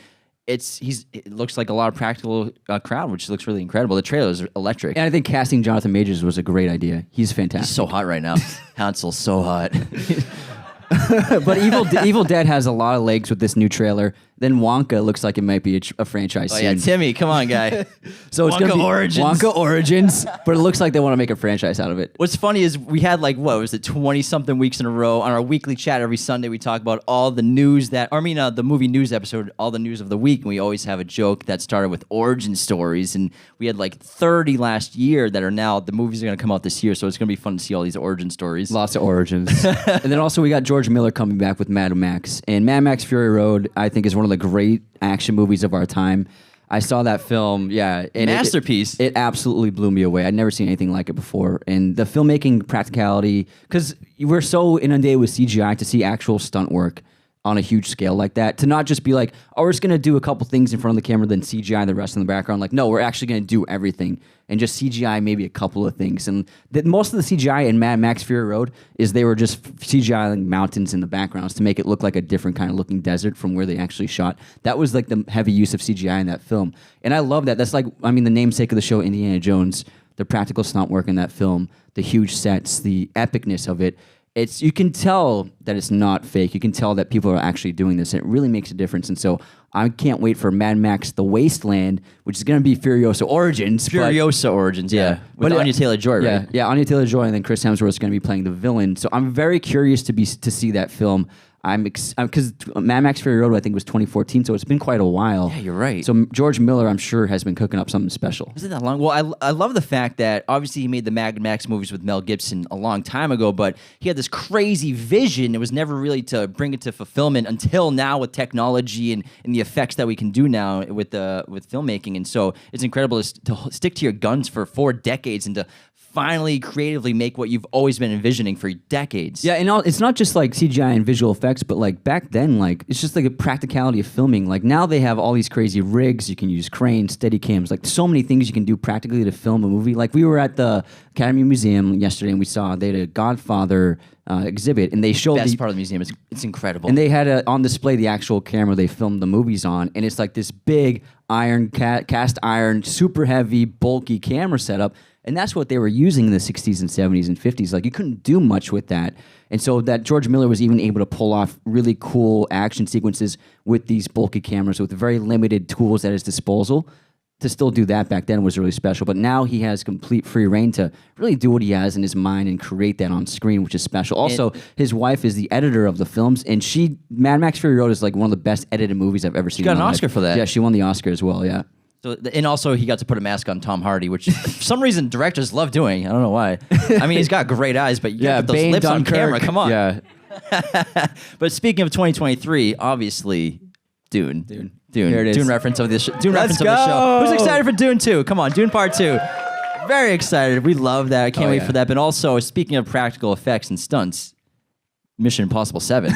it looks like a lot of practical crowd, which looks really incredible. The trailer is electric. And I think casting Jonathan Majors was a great idea. He's fantastic. He's so hot right now. Hansel's so hot. But Evil Dead has a lot of legs with this new trailer. Then Wonka looks like it might be a franchise Oh soon. yeah, Timmy, come on, guy. So it's Wonka gonna be Origins. Wonka Origins, but it looks like they want to make a franchise out of it. What's funny is we had like, what was it, 20-something weeks in a row on our weekly chat every Sunday. We talk about all the news the movie news episode, all the news of the week. And we always have a joke that started with origin stories. And we had like 30 last year that are now, the movies are going to come out this year. So it's going to be fun to see all these origin stories. Lots of origins. And then also we got George Miller coming back with Mad Max. And Mad Max Fury Road, I think, is one of the great action movies of our time. I saw that film, and Masterpiece. It absolutely blew me away. I'd never seen anything like it before. And the filmmaking practicality, because we're so inundated with CGI, to see actual stunt work on a huge scale like that, to not just be like, oh, we're just going to do a couple things in front of the camera, then CGI the rest in the background. Like, no, we're actually going to do everything and just CGI maybe a couple of things. And most of the CGI in Mad Max Fury Road is they were just CGI mountains in the backgrounds to make it look like a different kind of looking desert from where they actually shot. That was like the heavy use of CGI in that film. And I love that. That's like, the namesake of the show, Indiana Jones, the practical stunt work in that film, the huge sets, the epicness of it. You can tell that it's not fake. You can tell that people are actually doing this. It really makes a difference. And so I can't wait for Mad Max The Wasteland, which is going to be Furiosa Origins. Origins, yeah. With Anya Taylor-Joy, right? Yeah, Anya Taylor-Joy, and then Chris Hemsworth is going to be playing the villain. So I'm very curious to see that film. Because Mad Max Fury Road, I think, was 2014, so it's been quite a while. Yeah, you're right. So George Miller, I'm sure, has been cooking up something special. Was it that long? Well, I love the fact that obviously he made the Mad Max movies with Mel Gibson a long time ago, but he had this crazy vision. It was never really to bring it to fulfillment until now with technology and the effects that we can do now with filmmaking. And so it's incredible to stick to your guns for 4 decades and to finally creatively make what you've always been envisioning for decades. Yeah, and it's not just like CGI and visual effects, but like back then, like it's just like a practicality of filming. Like now they have all these crazy rigs. You can use cranes, steady cams, like so many things you can do practically to film a movie. Like we were at the Academy Museum yesterday and we saw they had a Godfather exhibit, and they showed Best part of the museum. It's incredible. and they had on display the actual camera they filmed the movies on, and it's like this big iron cast iron, super heavy, bulky camera setup, and that's what they were using in the 60s and 70s and 50s. Like you couldn't do much with that, and so that George Miller was even able to pull off really cool action sequences with these bulky cameras with very limited tools at his disposal. To still do that back then was really special, but now he has complete free reign to really do what he has in his mind and create that on screen, which is special. Also, his wife is the editor of the films, and Mad Max Fury Road is like one of the best edited movies I've ever seen. She got an Oscar for that. Yeah, she won the Oscar as well. Yeah. So, and also he got to put a mask on Tom Hardy, which for some reason directors love doing. I don't know why. I mean, he's got great eyes, but you got those lips on camera. Come on. Yeah. But speaking of 2023, obviously, Dune. Here it is. Dune reference of this. Dune Let's reference of the show. go. Who's excited for Dune 2? Come on, Dune Part 2. Very excited. We love that. I can't wait for that. But also, speaking of practical effects and stunts, Mission Impossible 7.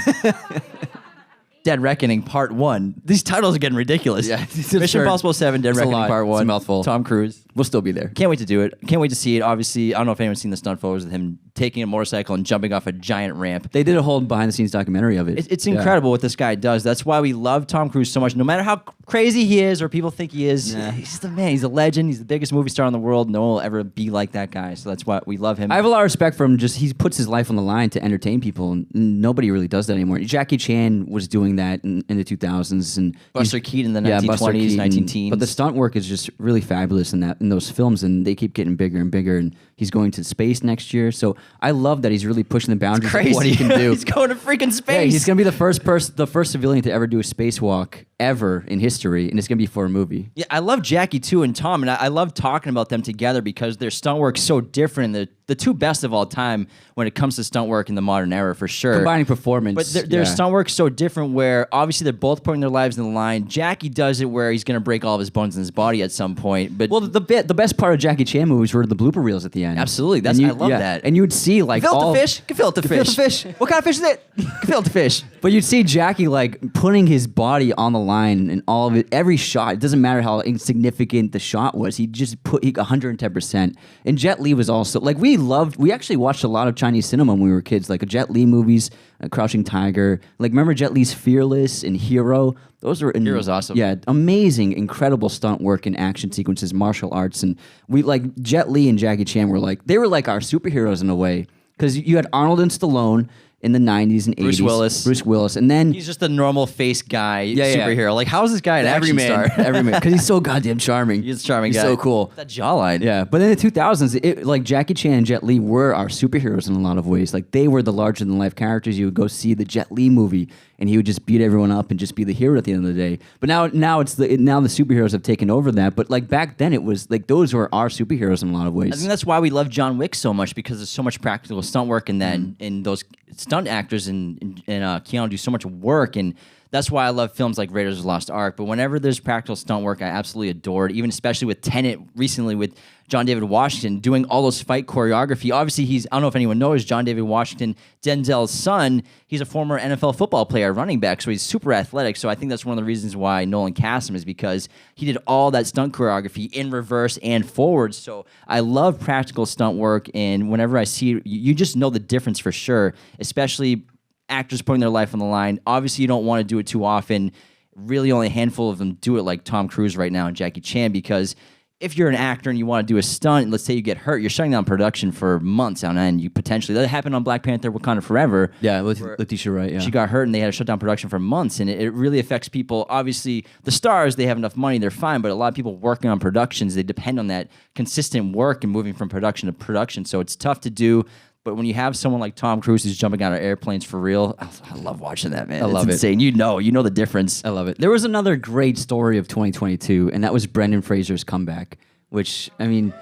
Dead Reckoning Part 1. These titles are getting ridiculous. Yeah, Mission Impossible 7, Dead Reckoning lot. Part 1. It's a mouthful. Tom Cruise. We'll still be there. Can't wait to do it. Can't wait to see it. Obviously, I don't know if anyone's seen the stunt photos of him taking a motorcycle and jumping off a giant ramp. They did a whole behind-the-scenes documentary of it. It's incredible what this guy does. That's why we love Tom Cruise so much. No matter how crazy he is or people think he is, he's the man. He's a legend. He's the biggest movie star in the world. No one will ever be like that guy. So that's why we love him. I have a lot of respect for him. Just he puts his life on the line to entertain people, and nobody really does that anymore. Jackie Chan was doing that in the 2000s, and Buster Keaton in the 1920s, 19-teens. But the stunt work is just really fabulous in those films, and they keep getting bigger and bigger. And he's going to space next year, so I love that he's really pushing the boundaries of what he can do. He's going to freaking space. Yeah, he's gonna be the first civilian to ever do a spacewalk ever in history, and it's gonna be for a movie. Yeah, I love Jackie too and Tom, and I love talking about them together because their stunt work's so different. And the two best of all time when it comes to stunt work in the modern era, for sure. Combining performance, but their stunt work's so different. Where obviously they're both putting their lives in the line. Jackie does it where he's gonna break all of his bones in his body at some point. But the best part of Jackie Chan movies were the blooper reels at the end. Absolutely, I love that. And you would see like Gefilte fish. Gefilte fish. What kind of fish is it? Gefilte fish. But you'd see Jackie like putting his body on the line and all of it. Every shot, it doesn't matter how insignificant the shot was. He just put 110%. And Jet Li was also like we actually watched a lot of Chinese cinema when we were kids, like Jet Li movies, Crouching Tiger. Like remember Jet Li's Fearless and Hero? Those were Hero's awesome. Yeah, amazing, incredible stunt work and action sequences, martial arts, and we like Jet Li and Jackie Chan were like our superheroes in a way because you had Arnold and Stallone in the 90s and 80s. Bruce Willis. And then he's just a normal face guy superhero. Like, how is this guy an action star? Every man. Because he's so goddamn charming. He's a charming guy. He's so cool. That jawline. Yeah. But in the 2000s, like Jackie Chan and Jet Li were our superheroes in a lot of ways. Like, they were the larger-than-life characters. You would go see the Jet Li movie, and he would just beat everyone up and just be the hero at the end of the day. But now the superheroes have taken over that. But like back then, it was like those were our superheroes in a lot of ways. I think that's why we love John Wick so much because there's so much practical stunt work in that, and those stunt actors and Keanu do so much work, and that's why I love films like Raiders of the Lost Ark. But whenever there's practical stunt work, I absolutely adore it. Even especially with Tenet recently with John David Washington doing all those fight choreography. Obviously, I don't know if anyone knows, John David Washington, Denzel's son, he's a former NFL football player, running back, so he's super athletic. So I think that's one of the reasons why Nolan cast him is because he did all that stunt choreography in reverse and forward. So I love practical stunt work, and whenever I see it, you just know the difference for sure, especially actors putting their life on the line. Obviously, you don't want to do it too often. Really, only a handful of them do it, like Tom Cruise right now and Jackie Chan, because if you're an actor and you want to do a stunt, and let's say you get hurt, you're shutting down production for months on end. That happened on Black Panther: Wakanda Forever. Yeah, Letitia Wright. Yeah, she got hurt and they had to shut down production for months, and it really affects people. Obviously, the stars, they have enough money, they're fine, but a lot of people working on productions, they depend on that consistent work and moving from production to production. So it's tough to do. But when you have someone like Tom Cruise who's jumping out of airplanes for real, I love watching that, man. I love it. Insane. You know the difference. I love it. There was another great story of 2022, and that was Brendan Fraser's comeback, which, I mean,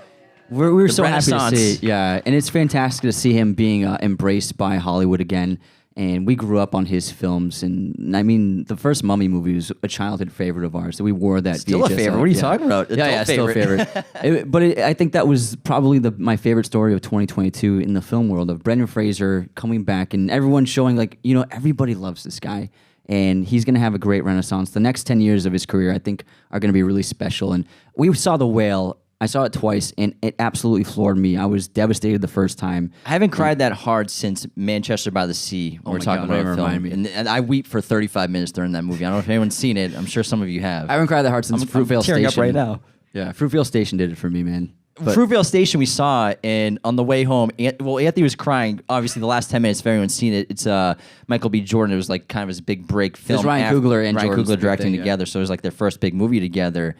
we were so happy to see. Yeah, and it's fantastic to see him being embraced by Hollywood again. And we grew up on his films, and I mean, the first Mummy movie was a childhood favorite of ours. So we wore that. Still a VHS favorite. out. What are you talking about? Yeah, still a favorite. I think that was probably my favorite story of 2022 in the film world, of Brendan Fraser coming back and everyone showing like, everybody loves this guy. And he's going to have a great renaissance. The next 10 years of his career, I think, are going to be really special. And we saw The Whale. I saw it twice, and it absolutely floored me. I was devastated the first time. I haven't cried that hard since Manchester by the Sea. When we're talking about a film. And I weep for 35 minutes during that movie. I don't know if anyone's seen it. I'm sure some of you have. I haven't cried that hard since Fruitvale Station. I'm tearing up right now. Yeah, Fruitvale Station did it for me, man. Fruitvale Station we saw, and on the way home, Anthony was crying. Obviously, the last 10 minutes, if everyone's seen it, it's Michael B. Jordan. It was like kind of his big break film. It's Ryan Coogler and Ryan Jordan's Coogler directing thing, together, so it was like their first big movie together.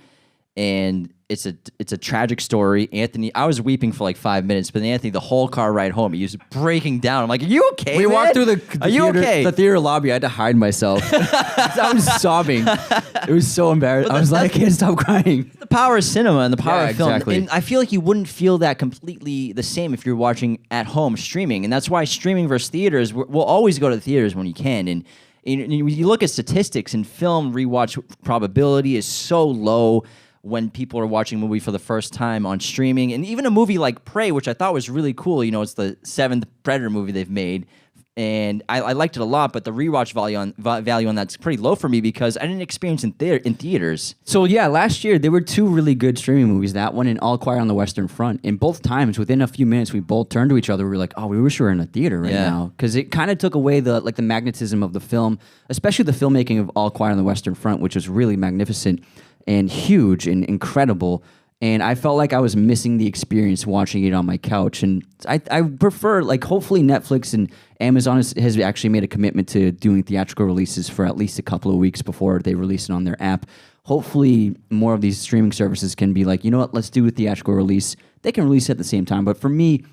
And it's a tragic story. Anthony, I was weeping for like 5 minutes, but Anthony, the whole car ride home, he was breaking down. I'm like, "Are you okay? We man? walked through Are you theater, okay?" the theater lobby. I had to hide myself. I was sobbing. It was so embarrassing. I was like, I can't stop crying. The power of cinema and the power Yeah, of film. exactly. And I feel like you wouldn't feel that completely the same if you're watching at home streaming. And that's why streaming versus theaters, we'll always go to the theaters when you can. And you look at statistics, and film rewatch probability is so low when people are watching a movie for the first time on streaming. And even a movie like Prey, which I thought was really cool. It's the 7th Predator movie they've made. And I liked it a lot, but the rewatch value on that's pretty low for me because I didn't experience in theaters. So yeah, last year there were 2 really good streaming movies. That one and All Quiet on the Western Front. And both times, within a few minutes, we both turned to each other. We were like, "Oh, we wish we were in a theater right now," because it kind of took away the magnetism of the film, especially the filmmaking of All Quiet on the Western Front, which was really magnificent and huge and incredible. And I felt like I was missing the experience watching it on my couch. And I prefer, hopefully Netflix and Amazon has actually made a commitment to doing theatrical releases for at least a couple of weeks before they release it on their app. Hopefully more of these streaming services can be like, you know what, let's do a theatrical release. They can release it at the same time. But for me,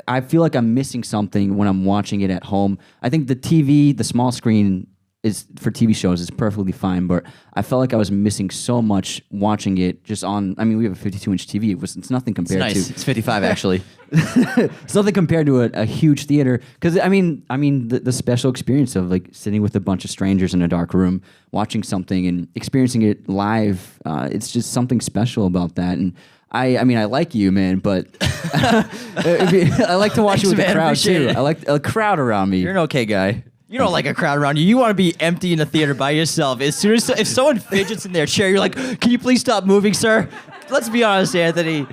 I feel like I'm missing something when I'm watching it at home. I think the TV, the small screen, is for TV shows is perfectly fine, but I felt like I was missing so much watching it just on. I mean, we have a 52-inch TV. It's nothing compared to. It's 55 actually. It's nothing compared to a huge theater. Because I mean, the special experience of sitting with a bunch of strangers in a dark room, watching something and experiencing it live. It's just something special about that. And I mean, I like you, man, but I like to watch it with the crowd too. I like a crowd around me. You're an okay guy. You don't like a crowd around you. You want to be empty in a theater by yourself. As soon as if someone fidgets in their chair, you're like, "Can you please stop moving, sir?" Let's be honest, Anthony.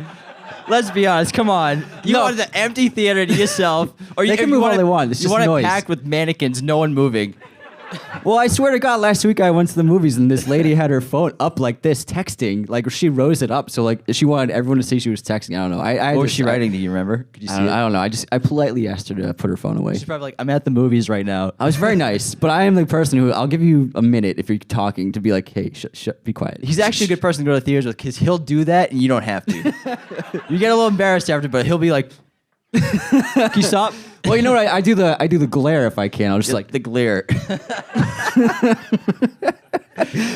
Let's be honest. Come on. You want an empty theater to yourself, or They can move all they want. It's you just want noise. it packed with mannequins, no one moving. Well, I swear to God, last week I went to the movies and this lady had her phone up like this, texting. She rose it up, so she wanted everyone to see she was texting. I don't know. What was she writing? Do you remember? Could you see it? I don't know. I politely asked her to put her phone away. She's probably like, "I'm at the movies right now." I was very nice, but I am the person who I'll give you a minute if you're talking to be like, "Hey, be quiet." He's actually a good person to go to theaters with because he'll do that and you don't have to. You get a little embarrassed after, but he'll be like, "Can you stop?" Well, you know what? I do the glare if I can. I'll just the glare.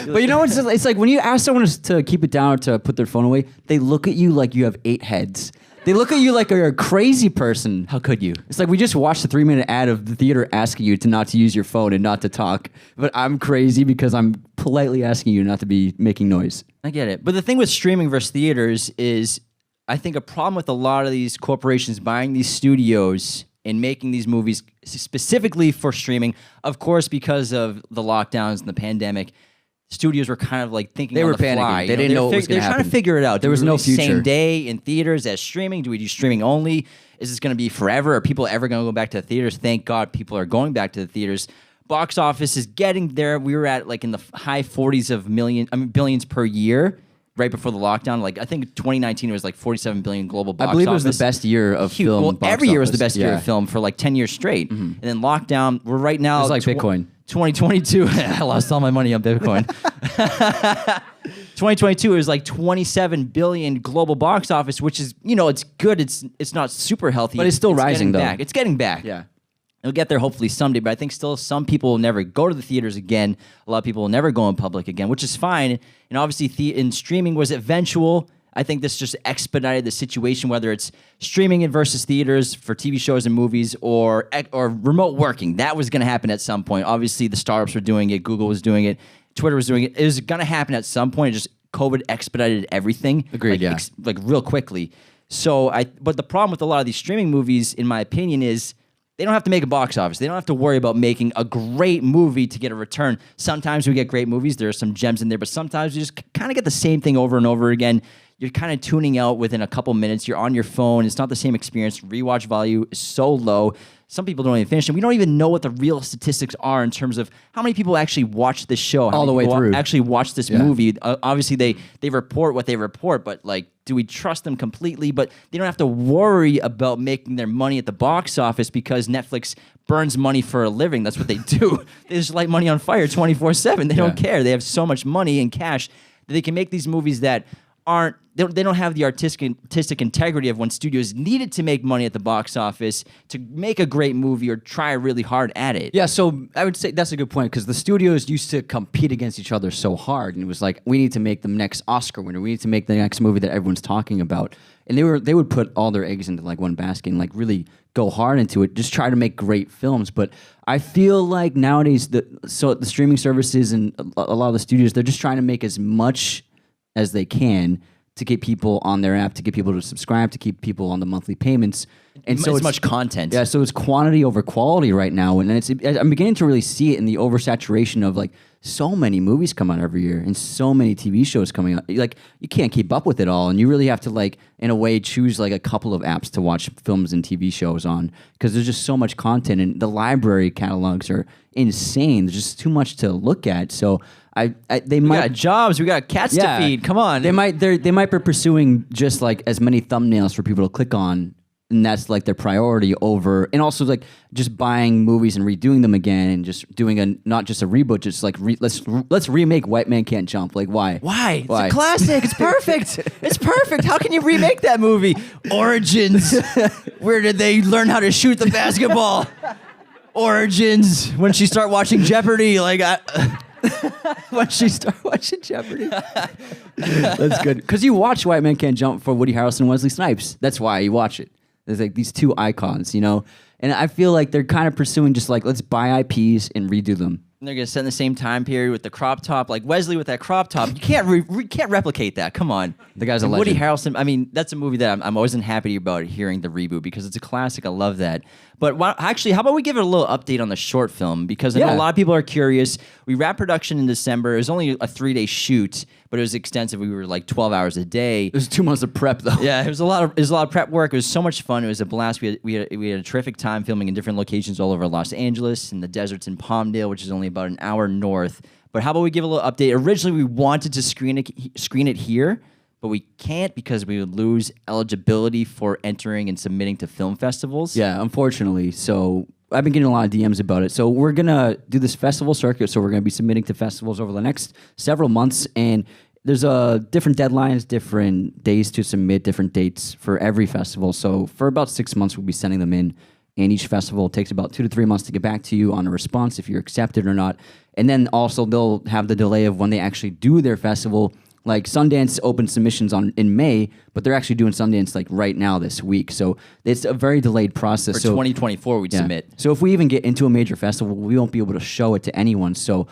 But you know what? It's like when you ask someone to keep it down or to put their phone away, they look at you like you have 8 heads. They look at you like you're a crazy person. How could you? It's like we just watched a 3-minute ad of the theater asking you to not to use your phone and not to talk. But I'm crazy because I'm politely asking you not to be making noise. I get it. But the thing with streaming versus theaters is I think a problem with a lot of these corporations buying these studios and making these movies specifically for streaming, of course, because of the lockdowns and the pandemic, studios were kind of thinking They on were the panicking. fly. They didn't know what was They're going to trying happen. to figure it out. There was no future. Same day in theaters as streaming. Do we do streaming only? Is this going to be forever? Are people ever going to go back to the theaters? Thank God people are going back to the theaters. Box office is getting there. We were at in the high 40s of billions per year. Right before the lockdown, I think 2019 it was 47 billion global box office. I believe it was the best year of film. Well, box every year was the office. best year of film for 10 years straight. And then lockdown, we're right now. It's like Bitcoin. 2022, I lost all my money on Bitcoin. 2022 is 27 billion global box office, which is, it's good. It's not super healthy. But it's still rising, though. It's getting back. Yeah. It'll get there hopefully someday, but I think still some people will never go to the theaters again. A lot of people will never go in public again, which is fine. And obviously, in streaming was eventual. I think this just expedited the situation, whether it's streaming it versus theaters for TV shows and movies, or remote working. That was going to happen at some point. Obviously, the startups were doing it. Google was doing it. Twitter was doing it. It was going to happen at some point. It just COVID expedited everything. Agreed, like real quickly. But the problem with a lot of these streaming movies, in my opinion, is they don't have to make a box office. They don't have to worry about making a great movie to get a return. Sometimes we get great movies. There are some gems in there, but sometimes we just kind of get the same thing over and over again. You're kind of tuning out within a couple minutes. You're on your phone. It's not the same experience. Rewatch value is so low. Some people don't even finish it. We don't even know what the real statistics are in terms of how many people actually watch this show. All the way through. Actually watch this movie. Obviously, they report what they report, but like, do we trust them completely? But they don't have to worry about making their money at the box office because Netflix burns money for a living. That's what they do. They just light money on fire 24/7. They don't care. They have so much money and cash that they can make these movies that they don't have the artistic integrity of when studios needed to make money at the box office to make a great movie or try really hard at it. Yeah, so I would say that's a good point because the studios used to compete against each other so hard, and it was like, we need to make the next Oscar winner. We need to make the next movie that everyone's talking about. And they would put all their eggs into like one basket and like really go hard into it, just try to make great films. But I feel like nowadays the streaming services and a lot of the studios, they're just trying to make as much as they can to get people on their app, to get people to subscribe, to keep people on the monthly payments. And so it's much content. Yeah, so it's quantity over quality right now. And I'm beginning to really see it in the oversaturation of like so many movies come out every year and so many TV shows coming out. Like you can't keep up with it all. And you really have to like, in a way, choose like a couple of apps to watch films and TV shows on because there's just so much content and the library catalogs are insane. There's just too much to look at. So we got jobs, we got cats to feed. Come on. They might be pursuing just like as many thumbnails for people to click on, and that's like their priority over, and also like just buying movies and redoing them again, and just doing not just a reboot, just like let's remake White Man Can't Jump. Like why? Why? It's a classic. It's perfect. It's perfect. How can you remake that movie? Origins. Where did they learn how to shoot the basketball? Origins. When she start watching Jeopardy, when she start watching Jeopardy. That's good. Because you watch White Man Can't Jump for Woody Harrelson and Wesley Snipes. That's why you watch it. There's like these two icons, you know? And I feel like they're kind of pursuing just like, let's buy IPs and redo them. And they're going to set in the same time period with the crop top. Like Wesley with that crop top. You can't can't replicate that. Come on. The guy's a legend. Woody Harrelson, I mean, that's a movie that I'm always happy about hearing the reboot because it's a classic. I love that. But actually, how about we give it a little update on the short film? Because I know a lot of people are curious. We wrapped production in December. It was only a 3-day shoot, but it was extensive. We were like 12 hours a day. It was 2 months of prep, though. Yeah, it was a lot of prep work. It was so much fun. It was a blast. We had a terrific time filming in different locations all over Los Angeles, in the deserts in Palmdale, which is only about an hour north. But how about we give a little update? Originally, we wanted to screen it here, but we can't because we would lose eligibility for entering and submitting to film festivals. Yeah, unfortunately. So I've been getting a lot of DMs about it. So we're going to do this festival circuit. So we're going to be submitting to festivals over the next several months. And there's different deadlines, different days to submit, different dates for every festival. So for about 6 months, we'll be sending them in. And each festival takes about 2 to 3 months to get back to you on a response if you're accepted or not. And then also they'll have the delay of when they actually do their festival. Like Sundance opened submissions in May, but they're actually doing Sundance like right now this week. So it's a very delayed process. For 2024, we'd submit. So if we even get into a major festival, we won't be able to show it to anyone. So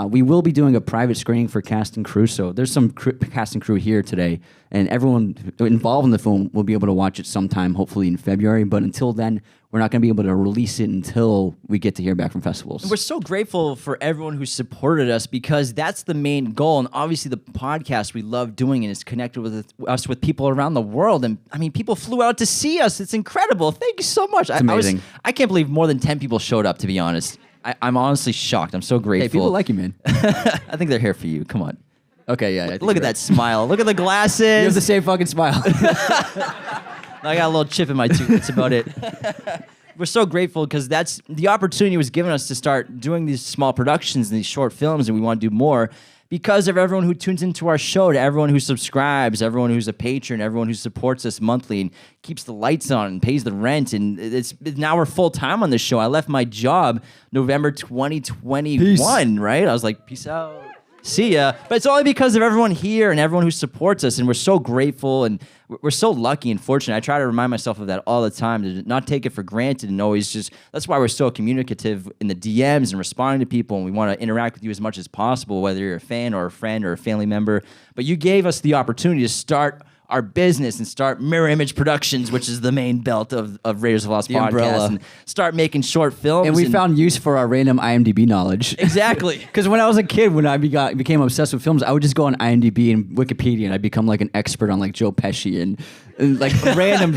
we will be doing a private screening for cast and crew. So there's some cast and crew here today, and everyone involved in the film will be able to watch it sometime, hopefully in February. But until then, we're not going to be able to release it until we get to hear back from festivals. And we're so grateful for everyone who supported us because that's the main goal. And obviously the podcast we love doing and is connected with us with people around the world. And I mean, people flew out to see us. It's incredible. Thank you so much. It's amazing. I can't believe more than 10 people showed up, to be honest. I'm honestly shocked. I'm so grateful. Hey, people like you, man. I think they're here for you. Come on. Okay, yeah. Look at that smile. Look at the glasses. You have the same fucking smile. I got a little chip in my tooth. That's about it. We're so grateful because that's the opportunity was given us to start doing these small productions and these short films, and we want to do more because of everyone who tunes into our show, to everyone who subscribes, everyone who's a patron, everyone who supports us monthly and keeps the lights on and pays the rent. And now we're full time on this show. I left my job November 2021, right? I was like, peace out. See ya. But it's only because of everyone here and everyone who supports us, and we're so grateful and we're so lucky and fortunate. I try to remind myself of that all the time, to not take it for granted and always just, that's why we're so communicative in the DMs and responding to people, and we want to interact with you as much as possible, whether you're a fan or a friend or a family member. But you gave us the opportunity to start our business and start Mirror Image Productions, which is the main belt of Raiders of Lost podcast, umbrella. and start making short films. And we found use for our random IMDb knowledge. Exactly. Because when I was a kid, when I became obsessed with films, I would just go on IMDb and Wikipedia, and I'd become like an expert on like Joe Pesci and like random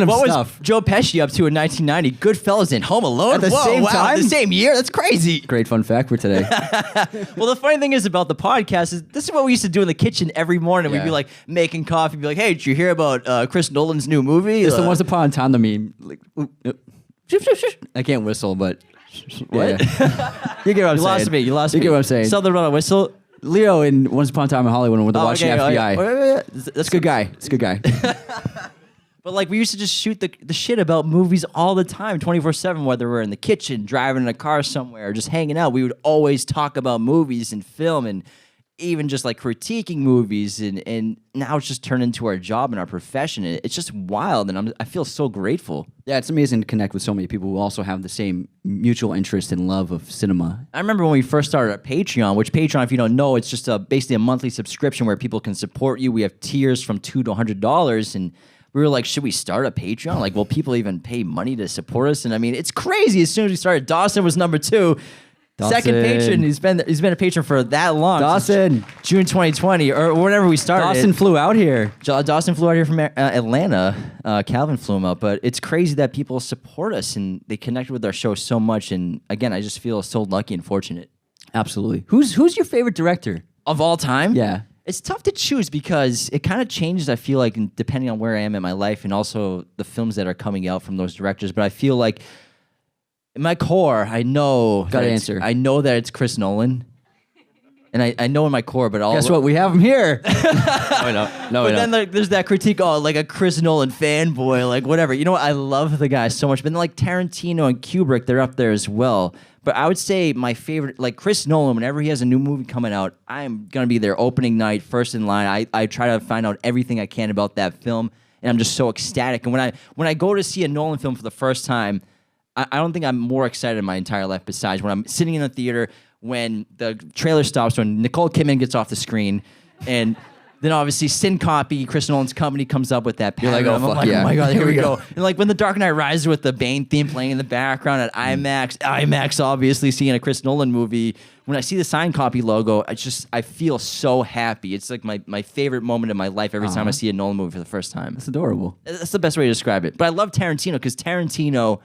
What stuff. was Joe Pesci up to in 1990? Goodfellas and Home Alone? At the same time? The same year? That's crazy. Great fun fact for today. Well, the funny thing is about the podcast is this is what we used to do in the kitchen every morning. We'd Yeah. be like making coffee, be like, hey, did you hear about Chris Nolan's new movie? It's the Once Upon a Time, the meme. Like, I can't whistle, but What? yeah. You get what I'm You saying. lost me. You lost You me. get what I'm saying. Southern Run a Whistle. Leo in Once Upon a Time in Hollywood when they're watching FBI. That's It's a good guy. It's a good guy. But like we used to just shoot the shit about movies all the time, 24/7, whether we're in the kitchen, driving in a car somewhere, or just hanging out. We would always talk about movies and film and even just like critiquing movies, and now it's just turned into our job and our profession. It's just wild, and I feel so grateful. Yeah, it's amazing to connect with so many people who also have the same mutual interest and love of cinema. I remember when we first started our Patreon, which Patreon, if you don't know, it's just basically a monthly subscription where people can support you. We have tiers from $2 to $100, and we were like, should we start a Patreon? Like, will people even pay money to support us? And I mean, it's crazy. As soon as we started, Dawson was number 2. Second Dawson. patron. He's been a patron for that long. Dawson. Since June 2020 or whenever we started. Dawson flew out here. Dawson flew out here from Atlanta. Calvin flew him out. But it's crazy that people support us and they connect with our show so much. And again, I just feel so lucky and fortunate. Absolutely. Who's your favorite director? Of all time? Yeah. It's tough to choose because it kind of changes, I feel like, depending on where I am in my life and also the films that are coming out from those directors. But I feel like in my core, I know Gotta that answer. I know that it's Chris Nolan. And I know in my core, but all Guess what? We have him here. But then there's that critique, like a Chris Nolan fanboy, like whatever. You know what? I love the guy so much. But then like Tarantino and Kubrick, they're up there as well. But I would say my favorite, like Chris Nolan, whenever he has a new movie coming out, I'm going to be there opening night, first in line. I try to find out everything I can about that film, and I'm just so ecstatic. And when I go to see a Nolan film for the first time, I don't think I'm more excited in my entire life besides when I'm sitting in the theater, when the trailer stops, when Nicole Kidman gets off the screen, and then obviously Sin Copy, Chris Nolan's company, comes up with that pattern. You're like, oh, I'm fuck like, yeah. oh my God, here we go. And like when The Dark Knight Rises with the Bane theme playing in the background at IMAX obviously seeing a Chris Nolan movie, when I see the Sign Copy logo, I feel so happy. It's like my favorite moment of my life every time I see a Nolan movie for the first time. That's adorable. That's the best way to describe it. But I love Tarantino because Tarantino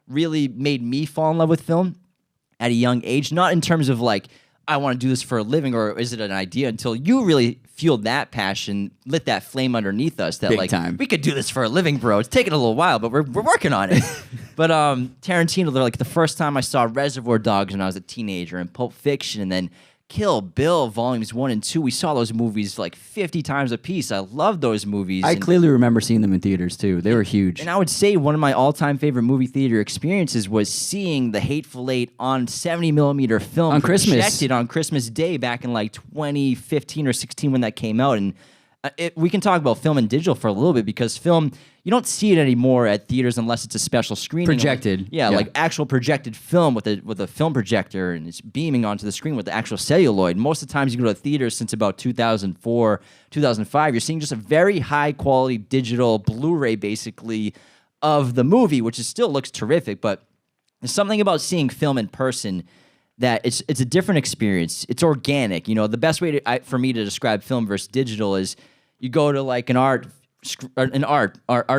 really made me fall in love with film at a young age, not in terms of like, I want to do this for a living, or is it an idea, until you really fueled that passion, lit that flame underneath us that Big like, time. we could do this for a living, bro. It's taken a little while, but we're working on it. But Tarantino, like the first time I saw Reservoir Dogs when I was a teenager, and Pulp Fiction, and then Kill Bill Volumes 1 and 2, we saw those movies like 50 times a piece. I love those movies. I And- clearly remember seeing them in theaters too. They were huge. and I would say one of my all-time favorite movie theater experiences was seeing The Hateful Eight on 70mm film On Christmas. projected on Christmas Day back in like 2015 or 16 when that came out. And we can talk about film and digital for a little bit because film, you don't see it anymore at theaters unless it's a special screening. Projected. Like, Yeah. like actual projected film with a film projector, and it's beaming onto the screen with the actual celluloid. Most of the times you go to theaters since about 2004, 2005, you're seeing just a very high quality digital Blu-ray basically of the movie, which still looks terrific, but there's something about seeing film in person that it's a different experience. It's organic. You know, the best way for me to describe film versus digital is you go to like an art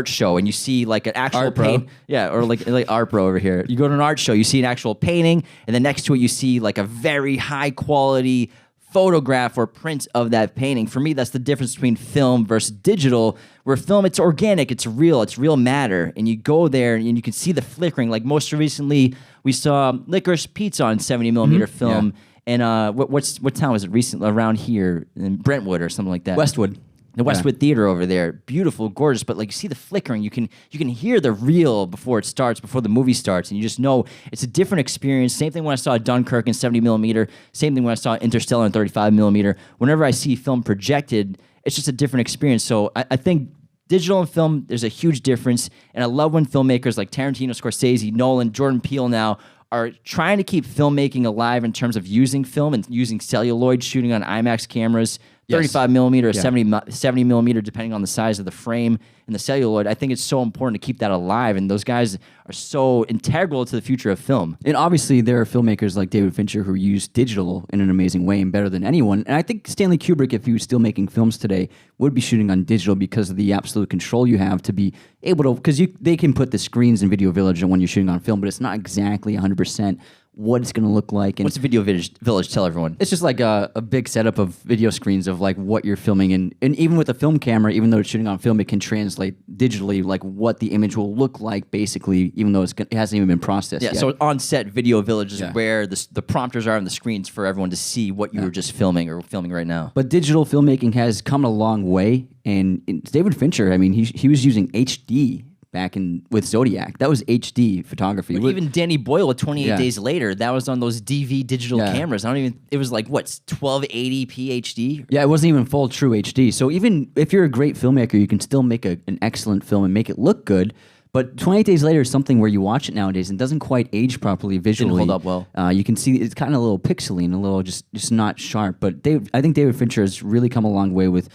show and you see like an actual Art bro. paint, yeah, or like art bro over here. You go to an art show, you see an actual painting, and then next to it you see like a very high quality photograph or print of that painting. For me, that's the difference between film versus digital. Where film, it's organic, it's real matter, and you go there and you can see the flickering. Like most recently, we saw Licorice Pizza on 70mm film, and what town was it recently around here in Brentwood or something like that? Westwood. The Westwood Theater over there, beautiful, gorgeous, but like you see the flickering, you can hear the reel before it starts, before the movie starts, and you just know it's a different experience. Same thing when I saw Dunkirk in 70 millimeter. Same thing when I saw Interstellar in 35 millimeter. Whenever I see film projected, it's just a different experience. So I think digital and film, there's a huge difference, and I love when filmmakers like Tarantino, Scorsese, Nolan, Jordan Peele now are trying to keep filmmaking alive in terms of using film and using celluloid, shooting on IMAX cameras. 35 millimeter or 70 millimeter, depending on the size of the frame and the celluloid. I think it's so important to keep that alive, and those guys are so integral to the future of film. And obviously, there are filmmakers like David Fincher who use digital in an amazing way and better than anyone. And I think Stanley Kubrick, if he was still making films today, would be shooting on digital because of the absolute control you have to be able to, because they can put the screens in Video Village when you're shooting on film, but it's not exactly 100% what it's going to look like. And what's Video Village? Tell everyone. It's just like a big setup of video screens of like what you're filming. And even with a film camera, even though it's shooting on film, it can translate digitally like what the image will look like basically, even though it hasn't even been processed yet. So on set, Video Village is where the prompters are on the screens for everyone to see what you were just filming or filming right now. But digital filmmaking has come a long way. And David Fincher, I mean, he was using HD back with Zodiac. That was HD photography. Well, even Danny Boyle with 28 Days Later, that was on those DV digital cameras. It was like, what, 1280p HD? Yeah, it wasn't even full true HD. So even if you're a great filmmaker, you can still make an excellent film and make it look good. But 28 Days Later is something where you watch it nowadays and doesn't quite age properly visually. Didn't hold up well. You can see it's kind of a little pixely and a little just not sharp. But I think David Fincher has really come a long way with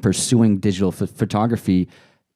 pursuing digital photography.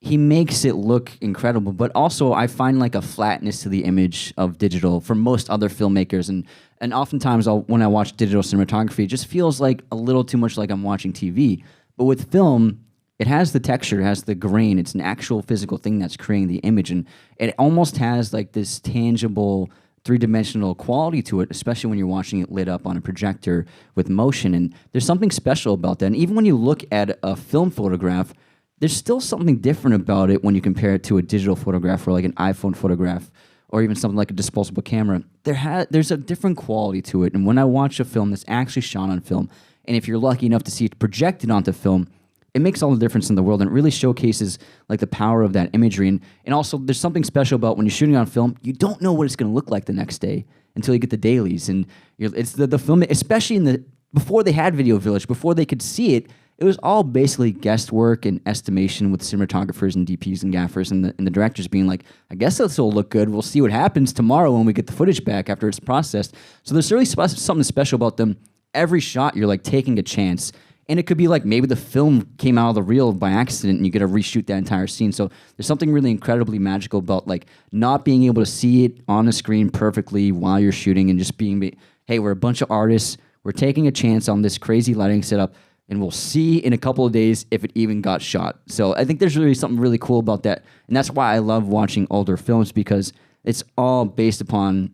He makes it look incredible, but also I find like a flatness to the image of digital for most other filmmakers. And oftentimes when I watch digital cinematography, it just feels like a little too much like I'm watching TV. But with film, it has the texture, it has the grain. It's an actual physical thing that's creating the image. And it almost has like this tangible, three-dimensional quality to it, especially when you're watching it lit up on a projector with motion. And there's something special about that. And even when you look at a film photograph, there's still something different about it when you compare it to a digital photograph or like an iPhone photograph or even something like a disposable camera. There's a different quality to it. And when I watch a film that's actually shot on film, and if you're lucky enough to see it projected onto film, it makes all the difference in the world, and it really showcases like the power of that imagery. And also, there's something special about when you're shooting on film, you don't know what it's going to look like the next day until you get the dailies. And it's the film, especially before they had Video Village, before they could see it, it was all basically guesswork and estimation with cinematographers and DPs and gaffers and the directors being like, I guess this will look good. We'll see what happens tomorrow when we get the footage back after it's processed. So there's really something special about them. Every shot, you're like taking a chance. And it could be like maybe the film came out of the reel by accident and you get to reshoot that entire scene. So there's something really incredibly magical about like not being able to see it on the screen perfectly while you're shooting and just being, hey, we're a bunch of artists. We're taking a chance on this crazy lighting setup. And we'll see in a couple of days if it even got shot. So I think there's really something really cool about that. And that's why I love watching older films, because it's all based upon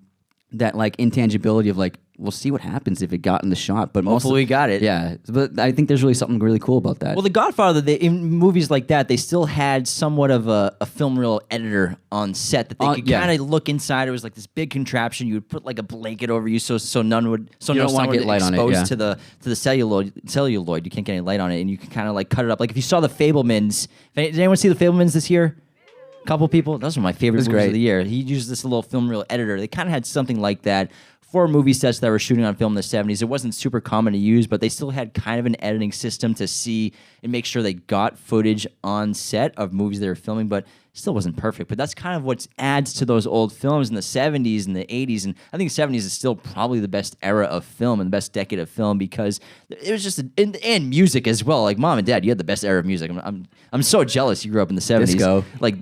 that like intangibility of like, we'll see what happens if it got in the shot. But hopefully we got it. Yeah. But I think there's really something really cool about that. Well, The Godfather, in movies like that, they still had somewhat of a film reel editor on set that they could kind of look inside. It was like this big contraption. You would put like a blanket over you so no want to get light on it, exposed to the celluloid. You can't get any light on it, and you can kind of like cut it up. Like if you saw The Fabelmans, did anyone see The Fabelmans this year? A couple people. Those are my favorite movies of the year. He used this little film reel editor. They kind of had something like that for movie sets that were shooting on film in the 70s. It wasn't super common to use, but they still had kind of an editing system to see and make sure they got footage on set of movies they were filming, but still wasn't perfect. But that's kind of what adds to those old films in the 70s and the 80s. And I think the 70s is still probably the best era of film and the best decade of film, because it was just and music as well. Like, Mom and Dad, you had the best era of music. I'm so jealous you grew up in the 70s. Disco. Like,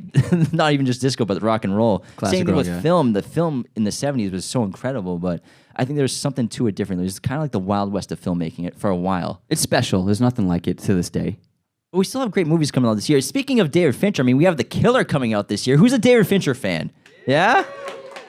not even just disco, but rock and roll. Classic Same thing rock, with film. The film in the 70s was so incredible, but I think there's something to it different. It was kind of like the Wild West of filmmaking it for a while. It's special. There's nothing like it to this day. But we still have great movies coming out this year. Speaking of David Fincher, I mean, we have The Killer coming out this year. Who's a David Fincher fan? Yeah?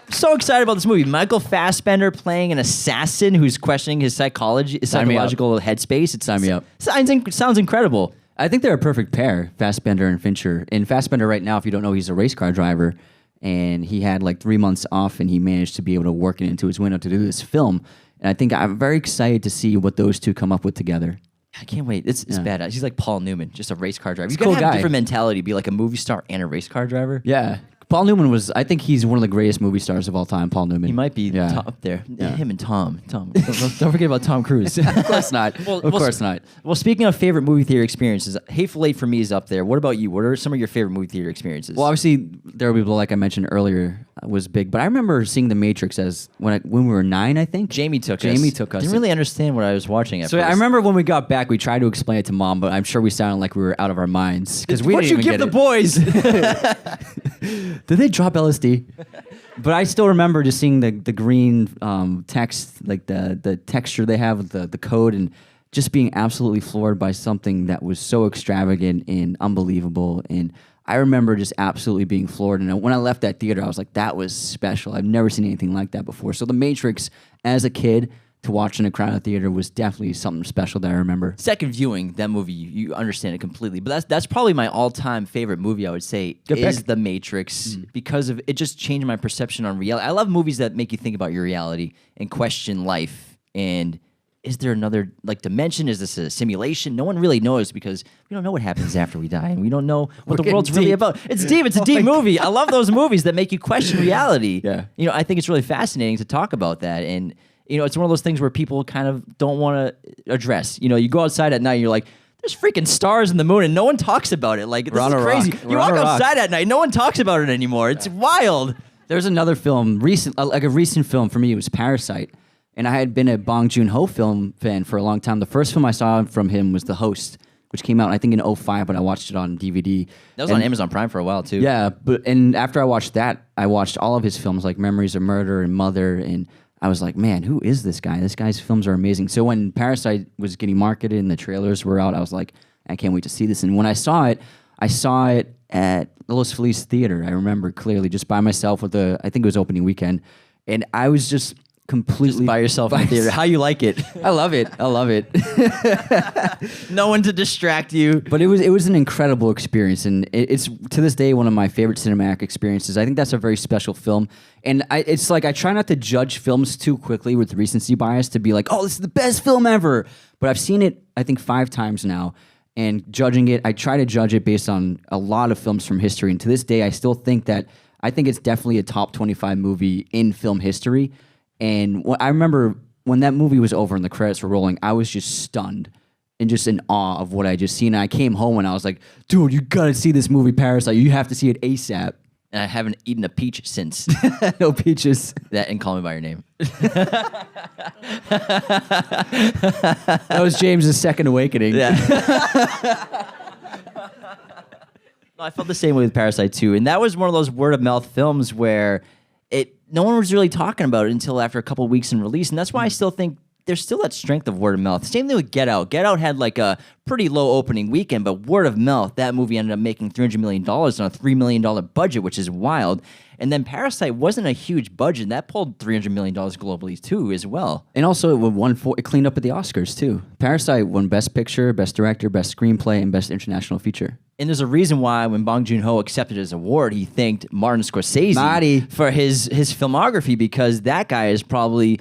I'm so excited about this movie. Michael Fassbender playing an assassin who's questioning his psychological headspace. Sign me up. Sounds incredible. I think they're a perfect pair, Fassbender and Fincher. And Fassbender right now, if you don't know, he's a race car driver. And he had like 3 months off, and he managed to be able to work it into his window to do this film. And I think I'm very excited to see what those two come up with together. I can't wait. It's badass. He's like Paul Newman, just a race car driver. You He's a cool gotta have a guy. different mentality, be like a movie star and a race car driver. Yeah. Paul Newman was, I think he's one of the greatest movie stars of all time, Paul Newman. He might be up there. Yeah. Him and Tom. Don't forget about Tom Cruise. Of course not. Of course not. Well, speaking of favorite movie theater experiences, Hateful Eight for me is up there. What about you? What are some of your favorite movie theater experiences? Well, obviously, there were people like I mentioned earlier was big, but I remember seeing The Matrix as when we were 9, I think. Jamie took us. Didn't really understand what I was watching at So first. I remember when we got back, we tried to explain it to Mom, but I'm sure we sounded like we were out of our minds because we What'd didn't you even give get the it. boys? Did they drop LSD? But I still remember just seeing the green text, like the texture they have with the code, and just being absolutely floored by something that was so extravagant and unbelievable. And I remember just absolutely being floored. And when I left that theater, I was like, that was special. I've never seen anything like that before. So The Matrix, as a kid, to watch in a crowded theater was definitely something special that I remember. Second viewing that movie, you understand it completely. But that's probably my all-time favorite movie. I would say Good is pick. The Matrix because of it. Just changed my perception on reality. I love movies that make you think about your reality and question life. And is there another dimension? Is this a simulation? No one really knows because we don't know what happens after we die, and we don't know what the world's really deep. about. It's deep. It's a deep movie. I love those movies that make you question reality. Yeah. I think it's really fascinating to talk about that. And it's one of those things where people kind of don't want to address. You go outside at night and you're like, there's freaking stars in the moon and no one talks about it. Like, this on is a crazy. rock. You We're on walk a rock. outside at night, no one talks about it anymore. It's wild. There's another film, a recent film for me, it was Parasite. And I had been a Bong Joon-ho film fan for a long time. The first film I saw from him was The Host, which came out, I think, in 2005, but I watched it on DVD. That was on Amazon Prime for a while, too. Yeah, and after I watched that, I watched all of his films, like Memories of Murder and Mother, and I was like, man, who is this guy? This guy's films are amazing. So when Parasite was getting marketed and the trailers were out, I was like, I can't wait to see this. And when I saw it at Los Feliz Theater, I remember clearly, just by myself I think it was opening weekend, and I was just completely By yourself in the theater. How you like it? I love it. No one to distract you. But it was an incredible experience, and it's to this day one of my favorite cinematic experiences. I think that's a very special film, and it's like I try not to judge films too quickly with recency bias to be like, oh, this is the best film ever. But I've seen it, I think, 5 times now, and judging it, I try to judge it based on a lot of films from history. And to this day, I still think it's definitely a top 25 movie in film history. And I remember when that movie was over and the credits were rolling, I was just stunned and just in awe of what I just seen. And I came home and I was like, dude, you gotta see this movie, Parasite. You have to see it ASAP. And I haven't eaten a peach since. No peaches. That and Call Me By Your Name. That was James' second awakening. Yeah. I felt the same way with Parasite too, and that was one of those word of mouth films where no one was really talking about it until after a couple of weeks in release, and that's why I still think there's still that strength of word of mouth. Same thing with Get Out. Get Out had like a pretty low opening weekend, but word of mouth, that movie ended up making $300 million on a $3 million budget, which is wild. And then Parasite wasn't a huge budget. That pulled $300 million globally too, as well. And also it cleaned up at the Oscars too. Parasite won Best Picture, Best Director, Best Screenplay, and Best International Feature. And there's a reason why when Bong Joon-ho accepted his award, he thanked Martin Scorsese Marty. for his filmography, because that guy is probably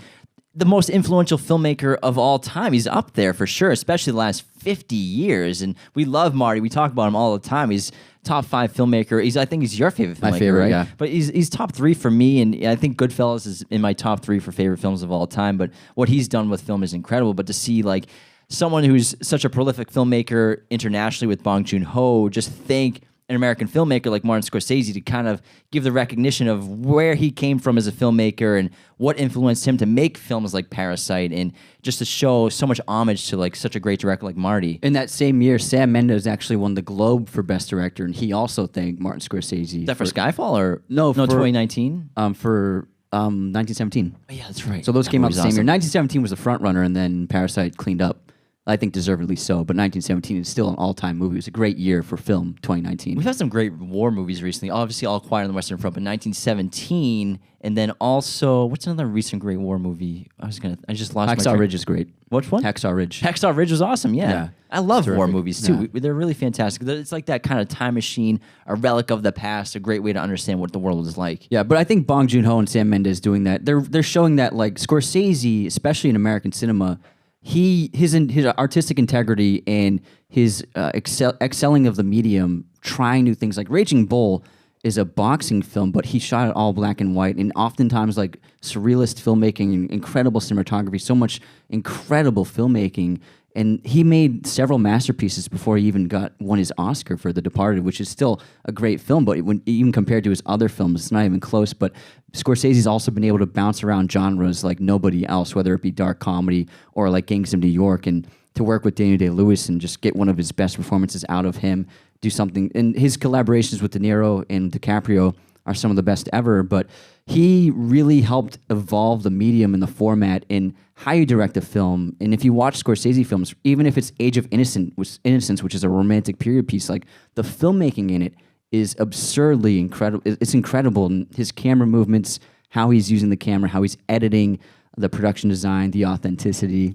the most influential filmmaker of all time. He's up there for sure, especially the last 50 years. And we love Marty. We talk about him all the time. He's top 5 filmmaker. I think he's your favorite filmmaker, My favorite, right? yeah. But he's top 3 for me, and I think Goodfellas is in my top 3 for favorite films of all time. But what he's done with film is incredible. But to see like someone who's such a prolific filmmaker internationally with Bong Joon-ho just thank an American filmmaker like Martin Scorsese to kind of give the recognition of where he came from as a filmmaker and what influenced him to make films like Parasite, and just to show so much homage to like such a great director like Marty. In that same year, Sam Mendes actually won the Globe for Best Director, and he also thanked Martin Scorsese. Is that for Skyfall or No, for- 2019? For 1917. Oh, yeah, that's right. So those That came out the movie's same year. awesome. 1917 was the front runner, and then Parasite cleaned up. I think deservedly so, but 1917 is still an all-time movie. It was a great year for film, 2019. We've had some great war movies recently. Obviously, All Quiet on the Western Front, but 1917, and then also what's another recent great war movie? I just lost my Hacksaw train. Ridge is great. Which one? Hacksaw Ridge. Hacksaw Ridge was awesome. Yeah, Yeah. I love war Terrific. movies too. Yeah. They're really fantastic. It's like that kind of time machine, a relic of the past, a great way to understand what the world is like. Yeah, but I think Bong Joon-ho and Sam Mendes doing that, they're showing that like Scorsese, especially in American cinema, his artistic integrity and his excelling of the medium, trying new things. Like Raging Bull is a boxing film, but he shot it all black and white, and oftentimes like surrealist filmmaking and incredible cinematography, so much incredible filmmaking. And he made several masterpieces before he even won his Oscar for The Departed, which is still a great film, but even compared to his other films, it's not even close. But Scorsese's also been able to bounce around genres like nobody else, whether it be dark comedy or like Gangs of New York, and to work with Daniel Day-Lewis and just get one of his best performances out of him, do something. And his collaborations with De Niro and DiCaprio are some of the best ever, but he really helped evolve the medium and the format in how you direct a film. And if you watch Scorsese films, even if it's Age of Innocence, which is a romantic period piece, like the filmmaking in it is absurdly incredible. It's incredible. And his camera movements, how he's using the camera, how he's editing, the production design, the authenticity.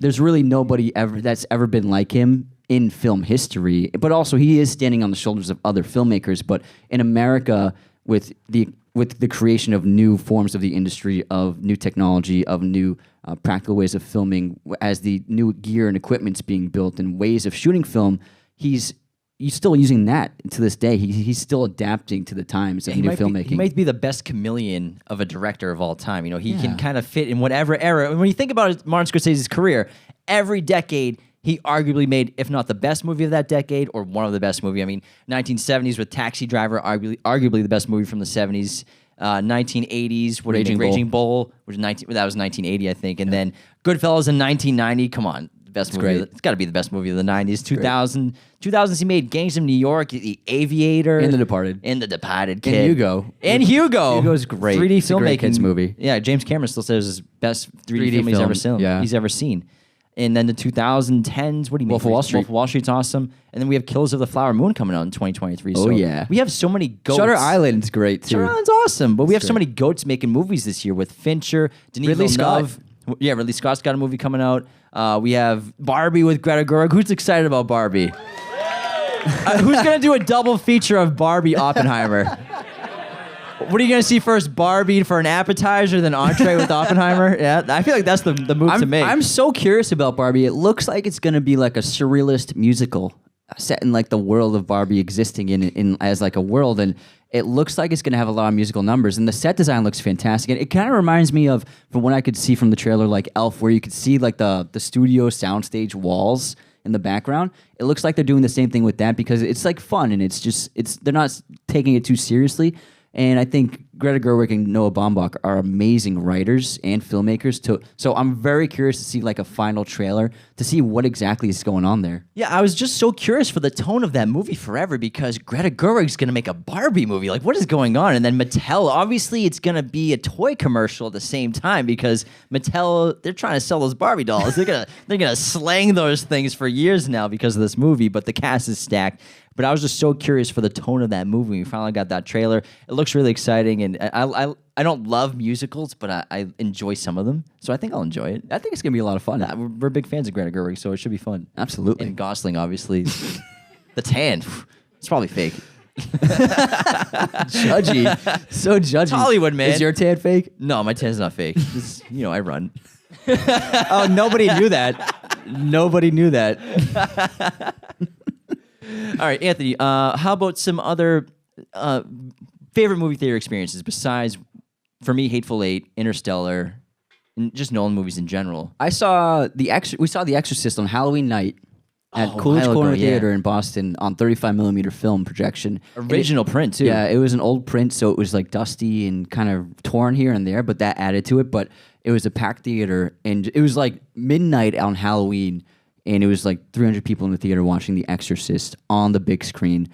There's really nobody that's ever been like him in film history. But also he is standing on the shoulders of other filmmakers. But in America, with the creation of new forms of the industry, of new technology, of new practical ways of filming, as the new gear and equipment's being built and ways of shooting film, he's still using that to this day. He's still adapting to the times of new filmmaking. He might be the best chameleon of a director of all time. You know, he can kind of fit in whatever era. When you think about Martin Scorsese's career, every decade he arguably made, if not the best movie of that decade, or one of the best movie. I mean, 1970s with Taxi Driver, arguably the best movie from the 70s. 1980s, Raging Bull, which that was 1980, I think, and then Goodfellas in 1990. Come on, the best movie. It's got to be the best movie of the 90s. 2000s, he made Gangs of New York, The Aviator, and The Departed, Kid. and Hugo. Hugo's great. 3D it's filmmaking, a great kids movie. Yeah, James Cameron still says it's his best 3D film he's ever seen. And then the 2010s, what do you mean? Wolf of Wall Street. Wolf of Wall Street's awesome. And then we have Killers of the Flower Moon coming out in 2023. Oh, so yeah. We have so many goats. Shutter Island's great, too. Shutter Island's awesome. But we have so many goats making movies this year with Fincher, Denis Villeneuve. Scott. Yeah, Ridley Scott's got a movie coming out. We have Barbie with Greta Gerwig. Who's excited about Barbie? Who's going to do a double feature of Barbie Oppenheimer? What are you going to see first, Barbie for an appetizer, then entree with Oppenheimer? Yeah, I feel like that's the move to make. I'm so curious about Barbie. It looks like it's going to be like a surrealist musical set in like the world of Barbie existing in as like a world, and it looks like it's going to have a lot of musical numbers, and the set design looks fantastic. And it kind of reminds me of, from what I could see from the trailer, like Elf, where you could see like the studio soundstage walls in the background. It looks like they're doing the same thing with that, because it's like fun, and they're not taking it too seriously. And I think Greta Gerwig and Noah Baumbach are amazing writers and filmmakers. So I'm very curious to see like a final trailer to see what exactly is going on there. Yeah, I was just so curious for the tone of that movie forever, because Greta Gerwig's going to make a Barbie movie. Like, what is going on? And then Mattel, obviously it's going to be a toy commercial at the same time, because Mattel, they're trying to sell those Barbie dolls. They're gonna slang those things for years now because of this movie, but the cast is stacked. But I was just so curious for the tone of that movie. We finally got that trailer. It looks really exciting, and I don't love musicals, but I enjoy some of them, so I think I'll enjoy it. I think it's going to be a lot of fun. We're big fans of Greta Gerwig, so it should be fun. Absolutely. And Gosling, obviously. The tan, it's probably fake. Judgy. So judgy. It's Hollywood, man. Is your tan fake? No, my tan's not fake. I run. Oh, nobody knew that. Nobody knew that. All right, Anthony, how about some other favorite movie theater experiences besides, for me, Hateful Eight, Interstellar, and just Nolan movies in general? We saw The Exorcist on Halloween night at Coolidge Corner Theater in Boston on 35mm film projection. Original print, too. Yeah, it was an old print, so it was like dusty and kind of torn here and there, but that added to it. But it was a packed theater, and it was like midnight on Halloween, and it was like 300 people in the theater watching The Exorcist on the big screen.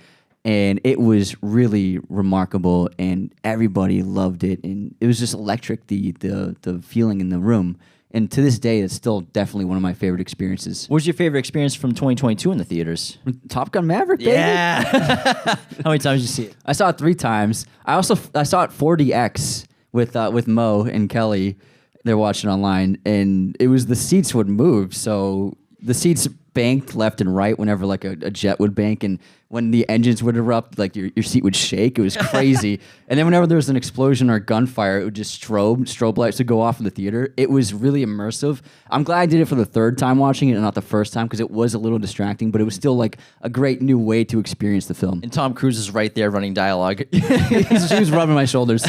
And it was really remarkable, and everybody loved it. And it was just electric, the feeling in the room. And to this day, it's still definitely one of my favorite experiences. What was your favorite experience from 2022 in the theaters? Top Gun Maverick, baby. Yeah. How many times did you see it? I saw it 3 times. I saw it 4DX with Mo and Kelly. They're watching online, and it was the seats would move, so the seats banked left and right whenever like a jet would bank, and when the engines would erupt, like your seat would shake. It was crazy. And then whenever there was an explosion or gunfire, it would just strobe lights would go off in the theater. It was really immersive. I'm glad I did it for the third time watching it and not the first time, because it was a little distracting, but it was still like a great new way to experience the film. And Tom Cruise is right there running dialogue. She was rubbing my shoulders.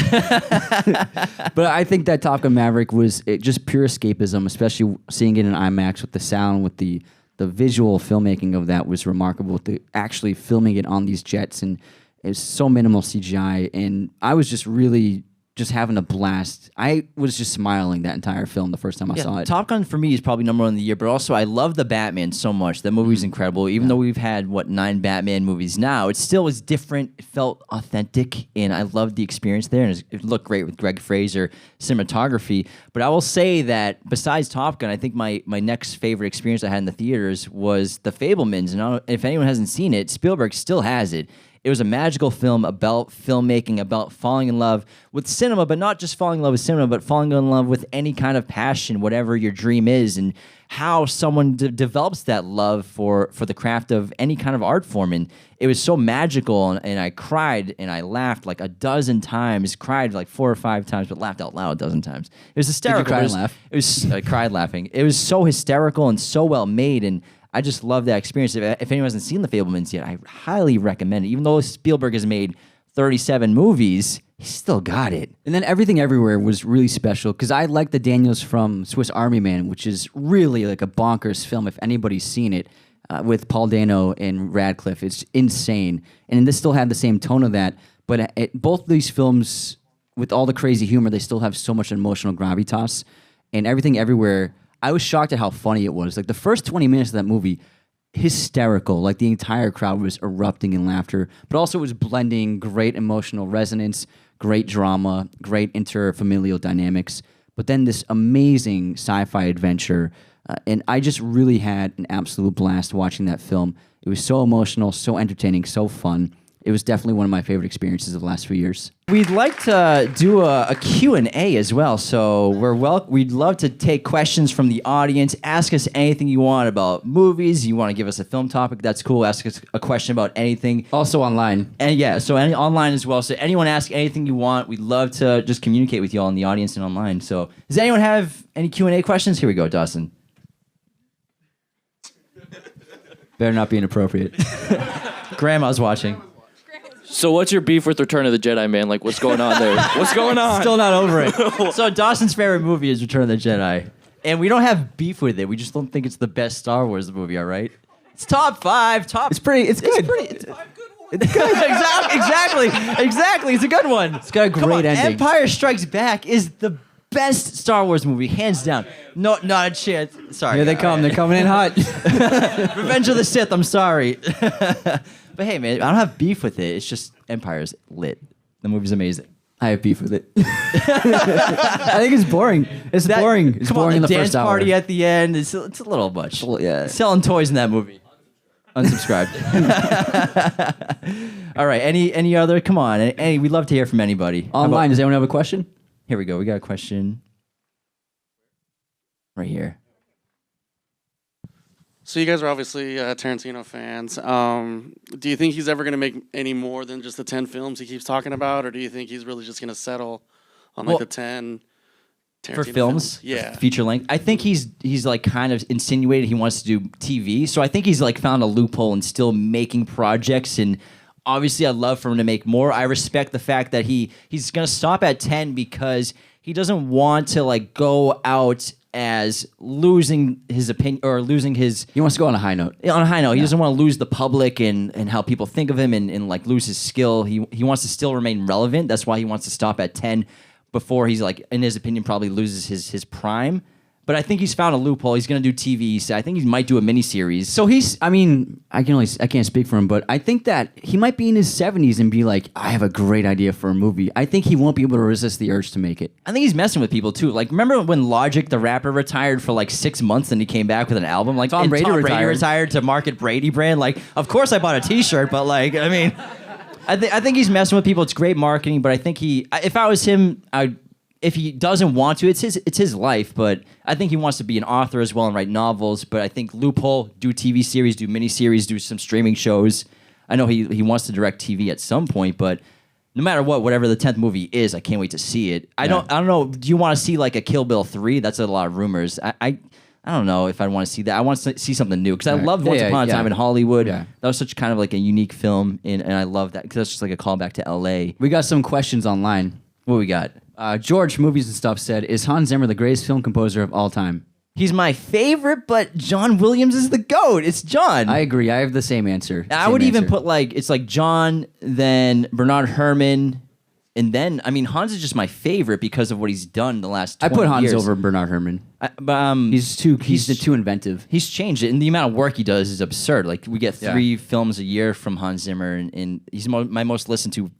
But I think that Top Gun Maverick was just pure escapism, especially seeing it in IMAX with the sound, with the visual filmmaking of that was remarkable. With actually filming it on these jets, and it was so minimal CGI, and I was just really just having a blast. I was just smiling that entire film the first time I saw it. Top Gun for me is probably number one of the year, but also I love the Batman so much. That movie's incredible. Even though we've had, 9 Batman movies now, it still was different. It felt authentic, and I loved the experience there, and it looked great with Greg Fraser cinematography. But I will say that besides Top Gun, I think my next favorite experience I had in the theaters was The Fabelmans. And I don't know if anyone hasn't seen it, Spielberg still has it. It was a magical film about filmmaking, about falling in love with cinema, but not just falling in love with cinema, but falling in love with any kind of passion, whatever your dream is, and how someone develops that love for the craft of any kind of art form. And it was so magical, and I cried and I laughed like a dozen times, cried like 4 or 5 times, but laughed out loud a dozen times. It was hysterical. Did you cry and laugh? It was I cried laughing. It was so hysterical and so well made, and I just love that experience. If anyone hasn't seen The Fabelmans yet, I highly recommend it. Even though Spielberg has made 37 movies, he still got it. And then Everything Everywhere was really special, because I like the Daniels from Swiss Army Man, which is really like a bonkers film if anybody's seen it, with Paul Dano and Radcliffe. It's insane. And this still had the same tone of that, but both these films, with all the crazy humor, they still have so much emotional gravitas. And Everything Everywhere, I was shocked at how funny it was. Like the first 20 minutes of that movie, hysterical. Like the entire crowd was erupting in laughter, but also it was blending great emotional resonance, great drama, great interfamilial dynamics. But then this amazing sci-fi adventure, and I just really had an absolute blast watching that film. It was so emotional, so entertaining, so fun. It was definitely one of my favorite experiences of the last few years. We'd like to do a Q&A as well, so we'd love to take questions from the audience. Ask us anything you want about movies. You want to give us a film topic, that's cool. Ask us a question about anything. Also online. And yeah, so online as well. So anyone ask anything you want. We'd love to just communicate with you all in the audience and online. So does anyone have any Q&A questions? Here we go, Dawson. Better not be inappropriate. Grandma's watching. So what's your beef with Return of the Jedi, man? Like, what's going on there? What's going on? Still not over it. So Dawson's favorite movie is Return of the Jedi. And we don't have beef with it. We just don't think it's the best Star Wars movie, all right? It's top 5. It's good. It's good. Exactly. It's a good one. It's got a great ending. Empire Strikes Back is the best Star Wars movie, hands down. No, not a chance. Sorry. Here they come. They're coming in hot. Revenge of the Sith. I'm sorry. But hey, man, I don't have beef with it. It's just Empire's lit. The movie's amazing. I have beef with it. I think it's boring. It's boring. It's boring in the dance first hour. party at the end. It's a little much. Yeah. Selling toys in that movie. Unsubscribed. All right. Any other? Come on. We'd love to hear from anybody. Online, does anyone have a question? Here we go. We got a question right here. So you guys are obviously Tarantino fans. Do you think he's ever going to make any more than just the 10 films he keeps talking about, or do you think he's really just going to settle on the 10 Tarantino for films? Yeah. Feature length. I think he's like kind of insinuated he wants to do TV. So I think he's like found a loophole and still making projects. And obviously I'd love for him to make more. I respect the fact that he's going to stop at 10 because he doesn't want to like go out as losing his opinion or losing his... He wants to go on a high note. On a high note. He doesn't want to lose the public and how people think of him and like lose his skill. He wants to still remain relevant. That's why he wants to stop at 10 before he's like, in his opinion, probably loses his prime. But I think he's found a loophole. He's going to do TV. So I think he might do a miniseries. So I can't speak for him, but I think that he might be in his 70s and be like, I have a great idea for a movie. I think he won't be able to resist the urge to make it. I think he's messing with people too. Like, remember when Logic, the rapper, retired for like 6 months and he came back with an album? Like, Tom Brady retired to market Brady brand. Like, of course I bought a T-shirt, but like, I mean, I think he's messing with people. It's great marketing, but I think if I was him, if he doesn't want to, it's his life. But I think he wants to be an author as well and write novels. But I think loophole, do TV series, do miniseries, do some streaming shows. I know he wants to direct TV at some point, but no matter what, whatever the 10th movie is, I can't wait to see it. I don't know. Do you want to see like a Kill Bill 3? That's a lot of rumors. I don't know if I want to see that. I want to see something new because I loved Once Upon a Time in Hollywood. Yeah. That was such kind of like a unique film, and I love that because that's just like a callback to L.A. We got some questions online. What we got? George, Movies and Stuff, said, is Hans Zimmer the greatest film composer of all time? He's my favorite, but John Williams is the GOAT. It's John. I agree. I have the same answer. I would even put it's like John, then Bernard Herrmann, and then, I mean, Hans is just my favorite because of what he's done the last 20 years. I put Hans over Bernard Herrmann. He's too inventive. He's changed it, and the amount of work he does is absurd. Like, we get 3 films a year from Hans Zimmer, and he's my most listened to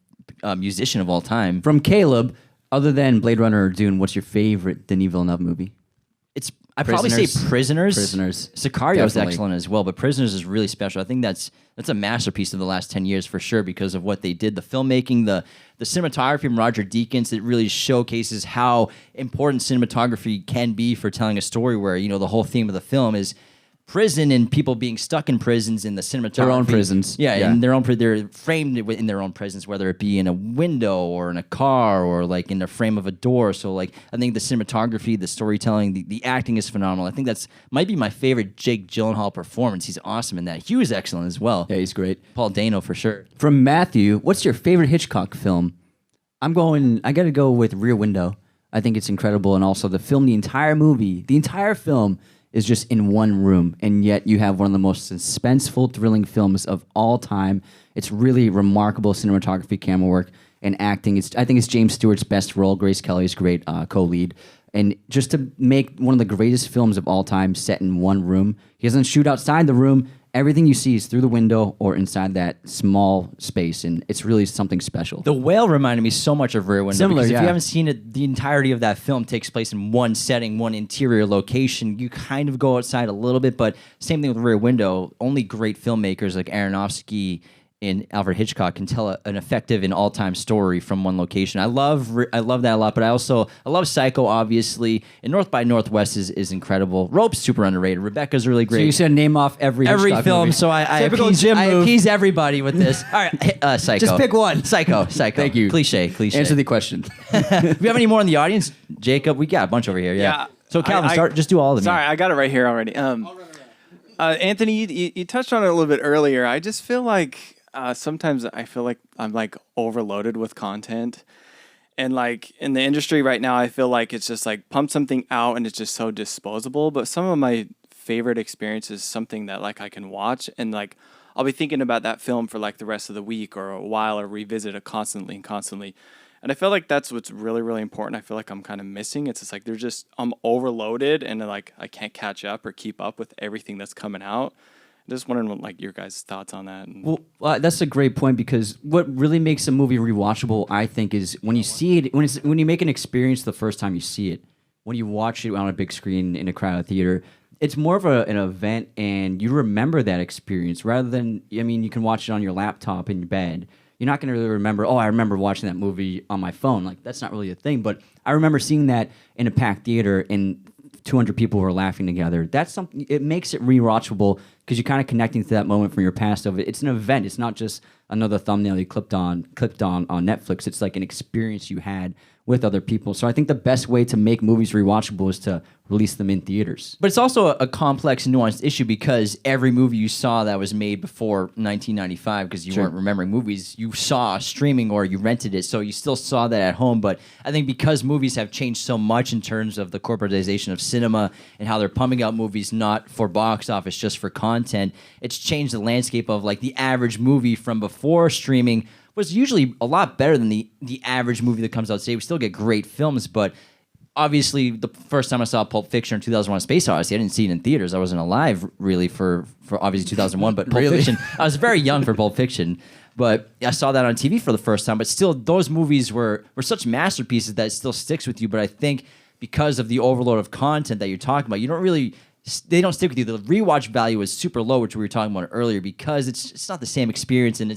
musician of all time. From Caleb, other than Blade Runner or Dune, what's your favorite Denis Villeneuve movie? I'd probably say Prisoners. Sicario is excellent as well, but Prisoners is really special. I think that's a masterpiece of the last 10 years for sure because of what they did. The filmmaking, the cinematography from Roger Deakins, it really showcases how important cinematography can be for telling a story where, the whole theme of the film is prison and people being stuck in prisons in the cinematography. Their own prisons. Yeah. In their own they're framed in their own prisons, whether it be in a window or in a car or like in the frame of a door. So like I think the cinematography, the storytelling, the acting is phenomenal. I think that's might be my favorite Jake Gyllenhaal performance. He's awesome in that. Hugh is excellent as well. Yeah, he's great. Paul Dano for sure. From Matthew, what's your favorite Hitchcock film? I got to go with Rear Window. I think it's incredible, and also the entire film is just in one room, and yet you have one of the most suspenseful, thrilling films of all time. It's really remarkable cinematography, camera work, and acting. I think it's James Stewart's best role. Grace Kelly's great co-lead. And just to make one of the greatest films of all time set in one room, he doesn't shoot outside the room. Everything you see is through the window or inside that small space, and it's really something special. The Whale reminded me so much of Rear Window. Similar, because if you haven't seen it, the entirety of that film takes place in one setting, one interior location. You kind of go outside a little bit, but same thing with Rear Window. Only great filmmakers like Aronofsky and Alfred Hitchcock can tell an effective and all-time story from one location. I love that a lot, but I love Psycho, obviously, and North by Northwest is incredible. Rope's super underrated. Rebecca's really great. So you said name off every Hitchcock film, movie. so I appease everybody with this. All right, Psycho. Just pick one. Psycho. Thank you. Cliche. Answer the question. Do we have any more in the audience? Jacob, we got a bunch over here. Yeah. So Calvin, just do all of them. Sorry, I got it right here already. Anthony, you touched on it a little bit earlier. I just feel like sometimes I feel like I'm like overloaded with content, and like in the industry right now, I feel like it's just like pump something out and it's just so disposable. But some of my favorite experiences, something that like I can watch and like I'll be thinking about that film for like the rest of the week or a while or revisit it constantly. And I feel like that's what's really, really important. I feel like I'm kind of missing. It's just like I'm overloaded and like I can't catch up or keep up with everything that's coming out. Just wondering what like your guys' thoughts on that. Well, that's a great point because what really makes a movie rewatchable, I think, is when you see it, when you make an experience the first time you see it, when you watch it on a big screen in a crowded theater, it's more of an event, and you remember that experience rather than, you can watch it on your laptop in your bed. You're not going to really remember, I remember watching that movie on my phone. Like, that's not really a thing. But I remember seeing that in a packed theater and 200 people were laughing together. That's something, it makes it rewatchable because you're kind of connecting to that moment from your past of it. It's an event. It's not just another thumbnail you clipped on Netflix. It's like an experience you had with other people. So I think the best way to make movies rewatchable is to release them in theaters. But it's also a complex and nuanced issue because every movie you saw that was made before 1995, because you weren't remembering movies, you saw streaming or you rented it, so you still saw that at home. But I think because movies have changed so much in terms of the corporatization of cinema and how they're pumping out movies not for box office, just for content, it's changed the landscape of like the average movie from before streaming was usually a lot better than the average movie that comes out today. We still get great films, but obviously the first time I saw Pulp Fiction in 2001: Space Odyssey, I didn't see it in theaters. I wasn't alive really for obviously 2001, but Pulp Fiction, I was very young for Pulp Fiction, but I saw that on TV for the first time. But still, those movies were such masterpieces that it still sticks with you. But I think because of the overload of content that you're talking about, they don't stick with you. The rewatch value is super low, which we were talking about earlier, because it's not the same experience, and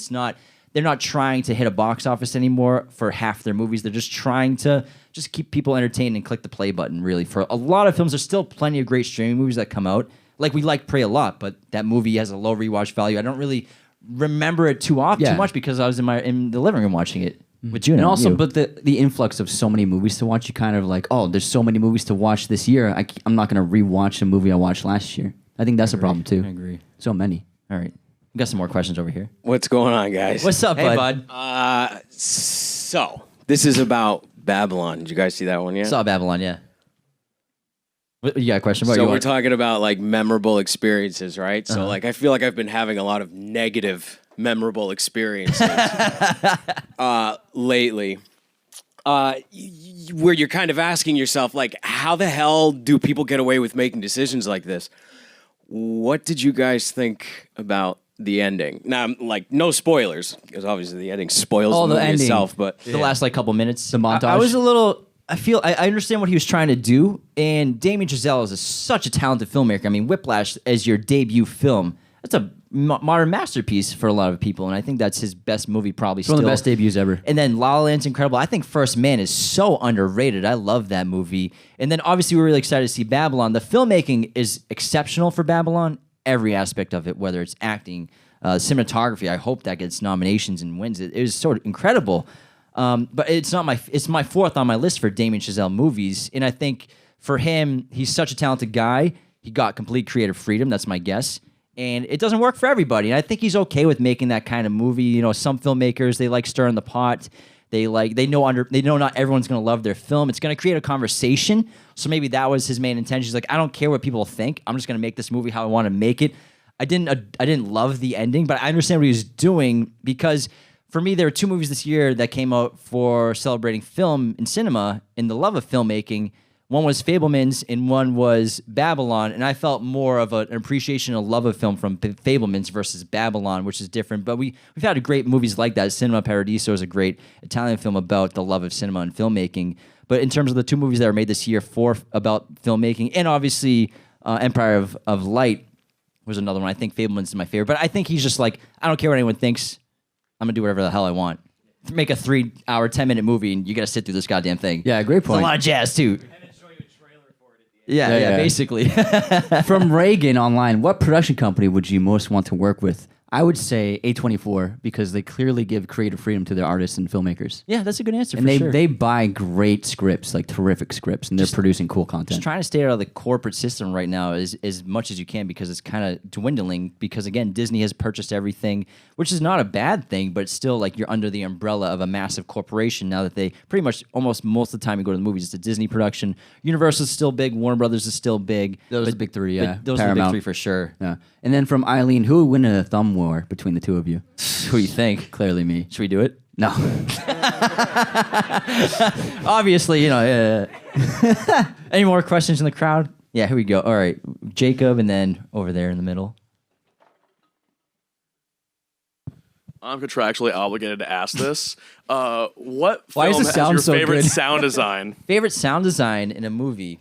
they're not trying to hit a box office anymore for half their movies. They're just trying to just keep people entertained and click the play button. Really, for a lot of films, there's still plenty of great streaming movies that come out. Like we like Prey a lot, but that movie has a low rewatch value. I don't really remember it too much because I was in the living room watching it with Juno. And also, you. but the influx of so many movies to watch, you kind of like, oh, there's so many movies to watch this year. I'm not going to rewatch a movie I watched last year. I think that's a problem too. I agree. So many. All right, we got some more questions over here. What's going on, guys? What's up, Hey, bud? So this is about Babylon. Did you guys see that one yet? Saw Babylon, yeah. You got a question about? So we're talking about like memorable experiences, right? So like I feel like I've been having a lot of negative memorable experiences lately. Where you're kind of asking yourself, like, how the hell do people get away with making decisions like this? What did you guys think about the ending? Now, like, no spoilers, because obviously the ending spoils the movie ending. itself, but the last like couple minutes. The montage. I was a little. I understand what he was trying to do, and Damien Chazelle is such a talented filmmaker. I mean, Whiplash as your debut film, that's a modern masterpiece for a lot of people, and I think that's his best movie probably. One of the best debuts ever. And then La La Land's incredible. I think First Man is so underrated. I love that movie. And then obviously we're really excited to see Babylon. The filmmaking is exceptional for Babylon, every aspect of it, whether it's acting, cinematography. I hope that gets nominations and wins. It was so incredible. But it's my fourth on my list for Damien Chazelle movies. And I think for him, he's such a talented guy. He got complete creative freedom. That's my guess. And it doesn't work for everybody. And I think he's okay with making that kind of movie. You know, some filmmakers, they like stirring the pot. They know not everyone's going to love their film. It's going to create a conversation. So maybe that was his main intention. He's like, I don't care what people think. I'm just going to make this movie how I want to make it. I didn't love the ending, but I understand what he was doing, because for me, there were two movies this year that came out for celebrating film and cinema and the love of filmmaking. One was Fabelmans and one was Babylon, and I felt more of an appreciation and love of film from Fabelmans versus Babylon, which is different. But we've had great movies like that. Cinema Paradiso is a great Italian film about the love of cinema and filmmaking. But in terms of the two movies that were made this year about filmmaking, and obviously Empire of Light was another one. I think Fabelmans is my favorite. But I think he's just like, I don't care what anyone thinks. I'm going to do whatever the hell I want. Make a 3-hour, 10-minute movie, and you got to sit through this goddamn thing. Yeah, great It's a point. lot of jazz, too. Yeah, basically. From Reagan online, what production company would you most want to work with? I would say A24, because they clearly give creative freedom to their artists and filmmakers. Yeah, that's a good answer And they buy great scripts, like terrific scripts, and they're producing cool content. Just trying to stay out of the corporate system right now as much as you can, because it's kind of dwindling. Because again, Disney has purchased everything, which is not a bad thing, but it's still like you're under the umbrella of a massive corporation now that they pretty much most of the time you go to the movies, it's a Disney production. Universal's still big, Warner Brothers is still big. Those are the big three, yeah. Those are the big Paramount. three for sure. Yeah. And then from Eileen, who would win in a thumb war between the two of you? Who do you think? Clearly me. Should we do it? No. Obviously, Any more questions in the crowd? Yeah, here we go. All right, Jacob, and then over there in the middle. I'm contractually obligated to ask this. What Why does film it has sound your so favorite good? sound design? Favorite sound design in a movie?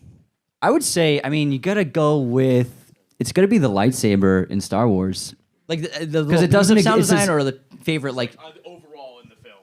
I would say, you got to go with, it's going to be the lightsaber in Star Wars. Like the 'Cause it doesn't- sound it's just- design, or the favorite like Overall in the film.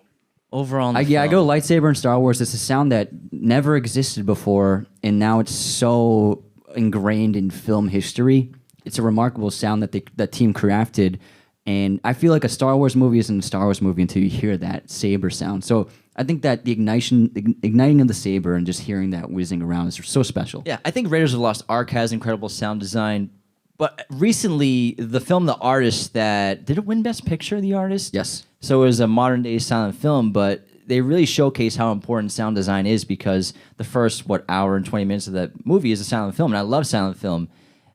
overall. In the I go film? lightsaber in Star Wars. It's a sound that never existed before, and now it's so ingrained in film history. It's a remarkable sound that that team crafted, and I feel like a Star Wars movie isn't a Star Wars movie until you hear that saber sound. So I think that the igniting of the saber and just hearing that whizzing around is so special. Yeah, I think Raiders of the Lost Ark has incredible sound design. But recently, the film The Artist, did it win Best Picture, The Artist? Yes. So it was a modern day silent film, but they really showcase how important sound design is, because the first, hour and 20 minutes of that movie is a silent film, and I love silent film.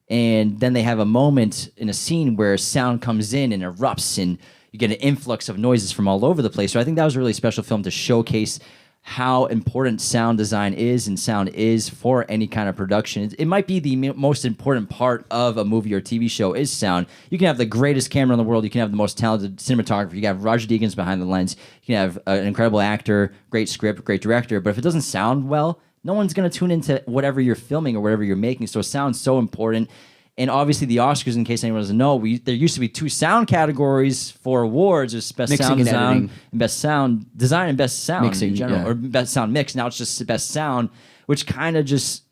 And then they have a moment in a scene where sound comes in and erupts, and you get an influx of noises from all over the place. So I think that was a really special film to showcase how important sound design is and sound is for any kind of production. It might be the most important part of a movie or TV show is sound. You can have the greatest camera in the world. You can have the most talented cinematographer. You can have Roger Deakins behind the lens. You can have an incredible actor, great script, great director. But if it doesn't sound well, no one's going to tune into whatever you're filming or whatever you're making. So sound's so important. And obviously, the Oscars, in case anyone doesn't know, there used to be 2 sound categories for awards: there's best Mixing sound and design editing. and best sound design and best sound Mixing, in general, yeah. or best sound mix. Now it's just best sound, which kind of just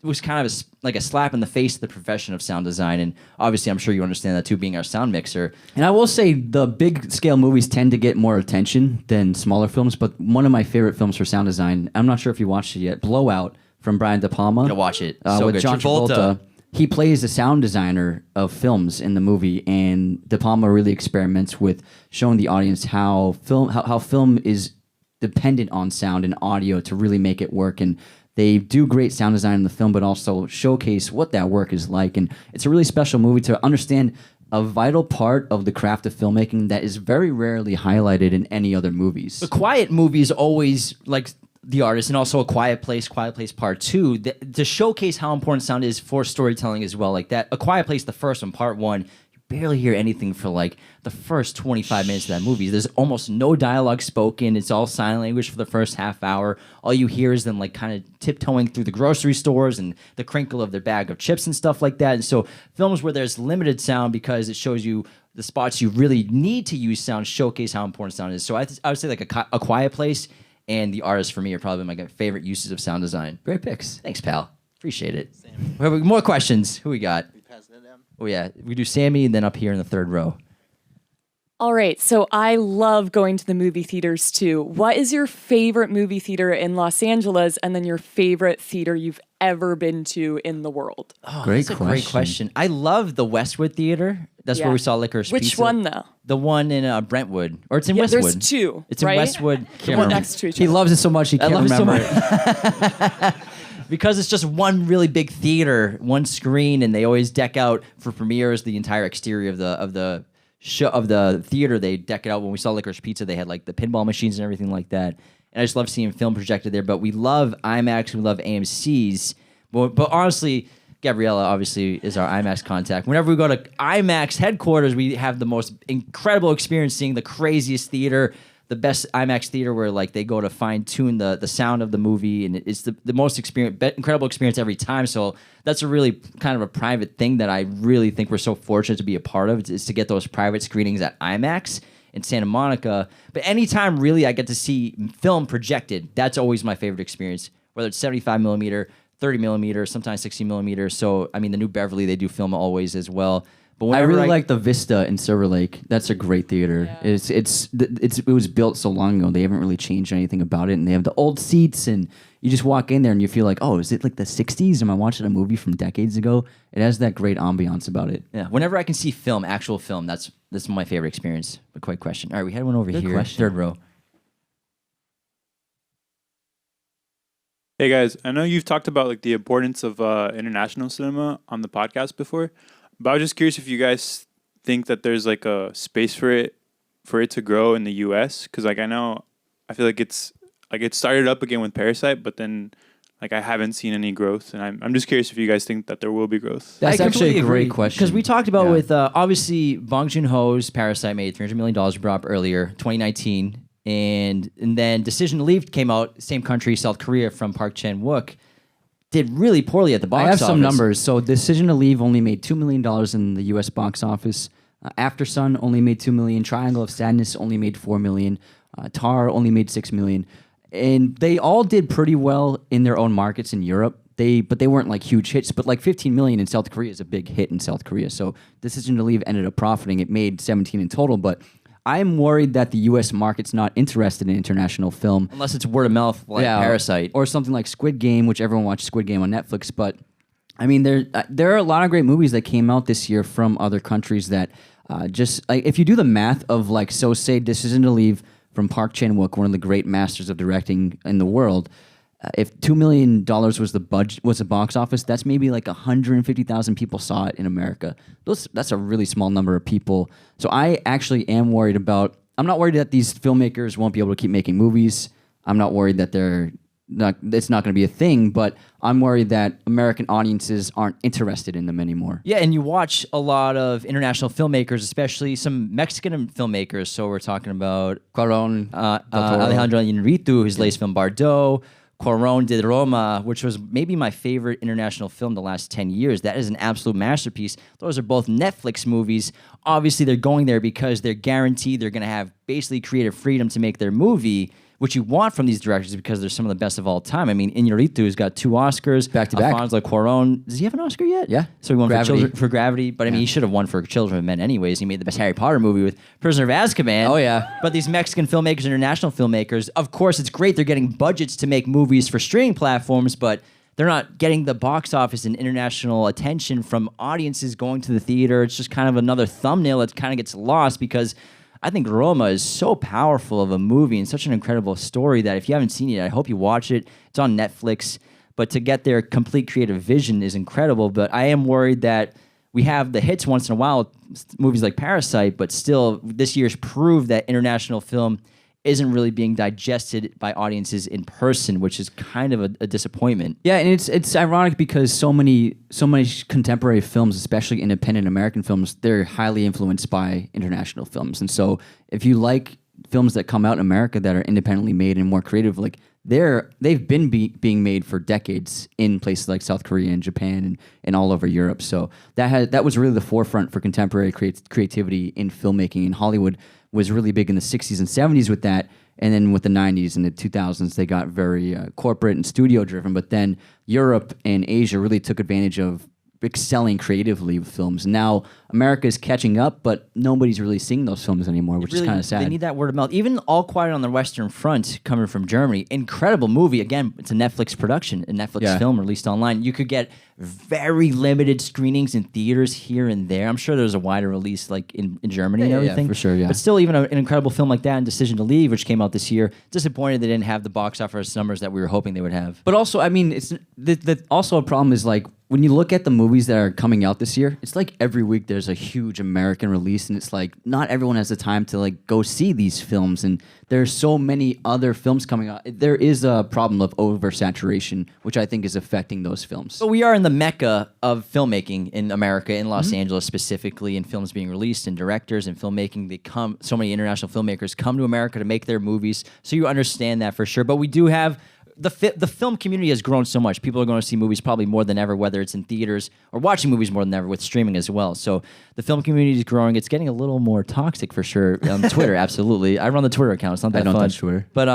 was kind of like a slap in the face of the profession of sound design. And obviously, I'm sure you understand that too, being our sound mixer. And I will say the big scale movies tend to get more attention than smaller films, but one of my favorite films for sound design, I'm not sure if you watched it yet, Blowout from Brian De Palma. Gotta watch it. So with good. John Travolta. He plays a sound designer of films in the movie, and De Palma really experiments with showing the audience how film is dependent on sound and audio to really make it work. And they do great sound design in the film, but also showcase what that work is like. And it's a really special movie to understand a vital part of the craft of filmmaking that is very rarely highlighted in any other movies. The quiet movies always like The Artist, and also A Quiet Place Part 2, to showcase how important sound is for storytelling as well. Like that, A Quiet Place, the first one, Part 1, you barely hear anything for like the first 25 minutes of that movie. There's almost no dialogue spoken. It's all sign language for the first half hour. All you hear is them like kind of tiptoeing through the grocery stores and the crinkle of their bag of chips and stuff like that. And so films where there's limited sound, because it shows you the spots you really need to use sound, showcase how important sound is. So I would say like A Quiet Place and The Artist for me are probably my favorite uses of sound design. Great picks. Thanks, pal. Appreciate it. We have more questions. Who we got? Oh, yeah. We do Sammy, and then up here in the third row. All right, so I love going to the movie theaters too. What is your favorite movie theater in Los Angeles, and then your favorite theater you've ever been to in the world? Great That's a great question. I love the Westwood Theater. That's Yeah. where we saw Licorice Which Pizza. one, though? The one in Brentwood. Or it's in Yeah, Westwood. there's 2, It's in right? Westwood. The Can't one remember. next to each He other. loves it so much he I can't love it so remember much. Because it's just one really big theater, one screen, and they always deck out for premieres the entire exterior of the show of the theater. They deck it out. When we saw Licorice Pizza, they had like the pinball machines and everything like that. And I just love seeing film projected there. But we love IMAX, we love AMC's. But honestly, Gabriella obviously is our IMAX contact. Whenever we go to IMAX headquarters, we have the most incredible experience seeing the craziest theater, the best IMAX theater where like they go to fine tune the sound of the movie, and it's the most incredible experience every time. So that's a really kind of a private thing that I really think we're so fortunate to be a part of, is to get those private screenings at IMAX in Santa Monica. But anytime really I get to see film projected, that's always my favorite experience, whether it's 75 millimeter, 30 millimeter, sometimes 60 millimeter. So I mean, the New Beverly, they do film always as well. But I whenever really like the Vista in Silver Lake. That's a great theater. Yeah. It was built so long ago. They haven't really changed anything about it, and they have the old seats. And you just walk in there and you feel like, oh, is it like the '60s? Am I watching a movie from decades ago? It has that great ambiance about it. Yeah, whenever I can see film, actual film, that's my favorite experience. But quick question. All right, we had one over Good here, question. third row. Hey guys, I know you've talked about like the importance of international cinema on the podcast before, but I was just curious if you guys think that there's like a space for it to grow in the U.S. Because like I feel like it started up again with Parasite, but then like I haven't seen any growth, and I'm just curious if you guys think that there will be growth. That's actually a great question. Because we talked about Yeah. with obviously Bong Joon-ho's Parasite made $300 million, brought up earlier, 2019. And then Decision to Leave came out, same country, South Korea, from Park Chan-wook. Did really poorly at the box I have office. some numbers. So Decision to Leave only made $2 million in the U.S. box office. After Sun only made $2 million. Triangle of Sadness only made $4 million. Tar only made $6 million. And they all did pretty well in their own markets in Europe. But they weren't like huge hits. But like 15 million in South Korea is a big hit in South Korea. So Decision to Leave ended up profiting. It made 17 in total. But I'm worried that the U.S. market's not interested in international film. Unless it's word of mouth like Parasite. Or something like Squid Game, which everyone watched Squid Game on Netflix. But, I mean, there are a lot of great movies that came out this year from other countries that just... Like, if you do the math of, like, so say Decision to Leave from Park Chan-wook, one of the great masters of directing in the world... if $2 million was the box office, that's maybe like 150,000 people saw it in America. That's a really small number of people. So I actually am worried about. I'm not worried that these filmmakers won't be able to keep making movies. I'm not worried that it's not going to be a thing. But I'm worried that American audiences aren't interested in them anymore. Yeah, and you watch a lot of international filmmakers, especially some Mexican filmmakers. So we're talking about Cuarón, Alejandro Iñárritu, his latest film Bardo, Cuarón did Roma, which was maybe my favorite international film the last 10 years. That is an absolute masterpiece. Those are both Netflix movies. Obviously, they're going there because they're guaranteed they're going to have basically creative freedom to make their movie, which you want from these directors because they're some of the best of all time. I mean, Iñárritu's got 2 Oscars. Back to back. Alfonso Cuarón, does he have an Oscar yet? Yeah. So he won Gravity. for Gravity. But I mean, he should have won for Children of Men anyways. He made the best Harry Potter movie with Prisoner of Azkaban. Oh, yeah. But these Mexican filmmakers, international filmmakers, of course, it's great they're getting budgets to make movies for streaming platforms, but they're not getting the box office and international attention from audiences going to the theater. It's just kind of another thumbnail that kind of gets lost because I think Roma is so powerful of a movie and such an incredible story that if you haven't seen it, I hope you watch it. It's on Netflix. But to get their complete creative vision is incredible. But I am worried that we have the hits once in a while, movies like Parasite, but still this year's proved that international film isn't really being digested by audiences in person, which is kind of a disappointment. Yeah, and it's ironic because so many contemporary films, especially independent American films, they're highly influenced by international films. And so if you like films that come out in America that are independently made and more creative, like they've been being made for decades in places like South Korea and Japan and all over Europe. So that was really the forefront for contemporary creativity in filmmaking in Hollywood. Was really big in the 60s and 70s with that. And then with the 90s and the 2000s, they got very corporate and studio driven. But then Europe and Asia really took advantage of excelling creatively with films. And now America is catching up, but nobody's really seeing those films anymore, which is kind of sad. They need that word of mouth. Even All Quiet on the Western Front, coming from Germany, incredible movie. Again, it's a Netflix production, a Netflix film released online. You could get very limited screenings in theaters here and there. I'm sure there's a wider release like in Germany and everything. Yeah, for sure, yeah. But still, even an incredible film like that, and Decision to Leave, which came out this year, disappointed they didn't have the box office numbers that we were hoping they would have. But also, I mean, it's also a problem is like when you look at the movies that are coming out this year, it's like every week there's a huge American release, and it's like not everyone has the time to like go see these films, and there's so many other films coming out. There is a problem of oversaturation, which I think is affecting those films. But we are in the mecca of filmmaking in America, in Los Angeles specifically, and films being released, and directors and filmmaking. So many international filmmakers come to America to make their movies, so you understand that for sure. But we do have the film community has grown so much. People are going to see movies probably more than ever, whether it's in theaters or watching movies more than ever with streaming as well. So the film community is growing. It's getting a little more toxic for sure on Twitter. Absolutely, I run the Twitter account. It's not that I don't fun. touch Twitter. But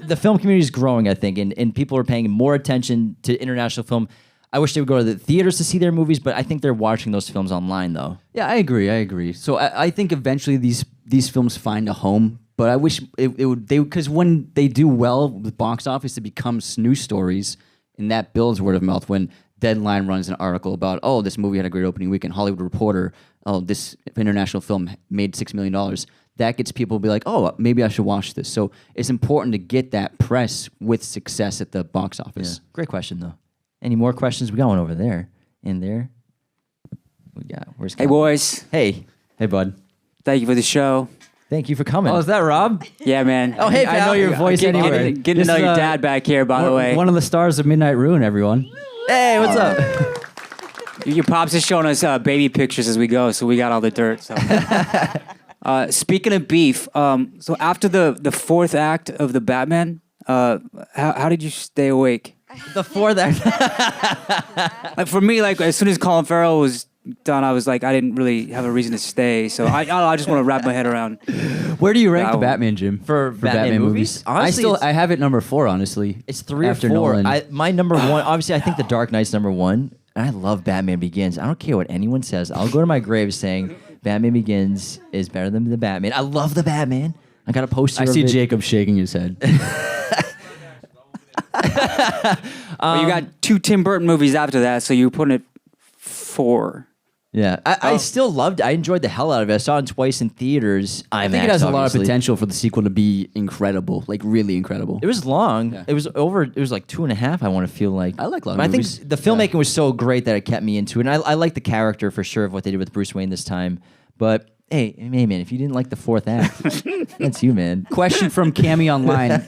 the film community is growing, I think, and people are paying more attention to international film. I wish they would go to the theaters to see their movies, but I think they're watching those films online, though. Yeah, I agree. So I think eventually these films find a home. But I wish because when they do well with box office, it becomes news stories, and that builds word of mouth. When Deadline runs an article about, oh, this movie had a great opening weekend, Hollywood Reporter, oh, this international film made $6 million, that gets people to be like, oh, maybe I should watch this. So it's important to get that press with success at the box office. Yeah. Great question, though. Any more questions? We got one over there. In there. Where's Hey, boys. Hey, bud. Thank you for the show. Thank you for coming. Oh, is that Rob? Yeah, man. Oh, hey, I know pal. your voice anywhere. Getting to know your dad back here, by the way. One of the stars of Midnight Ruin, everyone. Hey, what's up? Your pops is showing us baby pictures as we go, so we got all the dirt. So. Speaking of beef, so after the fourth act of the Batman, how did you stay awake? The fourth act. Like for me, like as soon as Colin Farrell was done, I was like, I didn't really have a reason to stay. So I just want to wrap my head around. Where do you rank That the one. Batman, Jim? For Batman movies? Honestly, I have it number 4, honestly. It's 3 after or 4. Nolan. My number 1, obviously, I think The Dark Knight's number 1. And I love Batman Begins. I don't care what anyone says. I'll go to my grave saying Batman Begins is better than the Batman. I love the Batman. I got a poster I of see it. Jacob shaking his head. Well, you got 2 Tim Burton movies after that, so you're putting it 4. Yeah, I still loved it. I enjoyed the hell out of it. I saw it twice in theaters. I think it has a lot of potential for the sequel to be incredible, like really incredible. It was long. Yeah. It was over. It was like 2.5. I want to feel like. I like long But movies. I think the filmmaking was so great that it kept me into it. And I like the character for sure of what they did with Bruce Wayne this time. But hey, man, if you didn't like the fourth act, that's you, man. Question from Cami Online: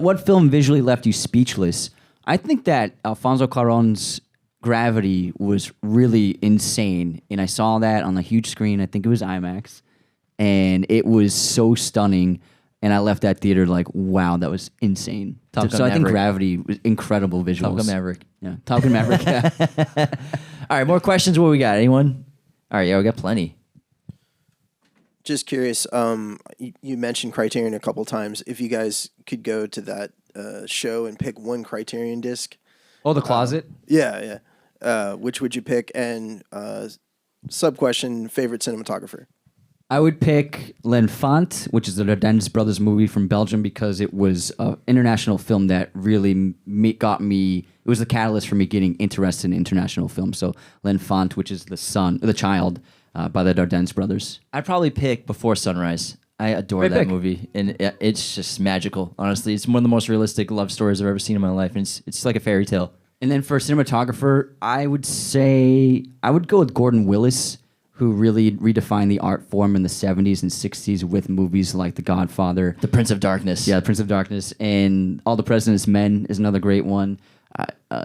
what film visually left you speechless? I think that Alfonso Cuarón's Gravity was really insane, and I saw that on a huge screen. I think it was IMAX, and it was so stunning. and I left that theater like, wow, that was insane. Top Gun So I think Maverick. Gravity was incredible visuals. Top Gun Maverick. Yeah, Top Gun Maverick. Yeah. All right, more questions. What we got? Anyone? All right, yeah, we got plenty. Just curious, you mentioned Criterion a couple times. If you guys could go to that show and pick one Criterion disc. Oh, the closet. Yeah. Which would you pick? And sub question, favorite cinematographer? I would pick L'Enfant, which is the Dardenne brothers movie from Belgium, because it was an international film that really got me. It was the catalyst for me getting interested in international films. So L'Enfant, which is the child, by the Dardenne brothers. I'd probably pick Before Sunrise. I adore Great that pick. movie, and it's just magical. Honestly, it's one of the most realistic love stories I've ever seen in my life, and it's like a fairy tale. And then for cinematographer, I would go with Gordon Willis, who really redefined the art form in the 70s and 60s with movies like The Godfather. The Prince of Darkness. Yeah, The Prince of Darkness. And All the President's Men is another great one.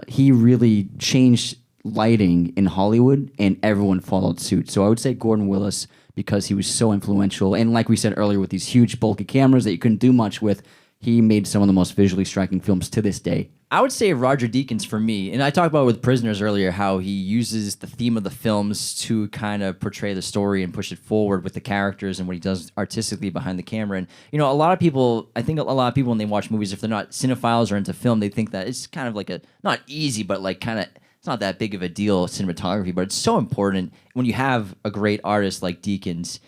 He really changed lighting in Hollywood, and everyone followed suit. So I would say Gordon Willis, because he was so influential. And like we said earlier, with these huge, bulky cameras that you couldn't do much with, he made some of the most visually striking films to this day. I would say Roger Deakins for me, and I talked about with Prisoners earlier, how he uses the theme of the films to kind of portray the story and push it forward with the characters and what he does artistically behind the camera. And, a lot of people, I think a lot of people when they watch movies, if they're not cinephiles or into film, they think that it's kind of like not easy, but like kind of, it's not that big of a deal, cinematography, but it's so important when you have a great artist like Deakins.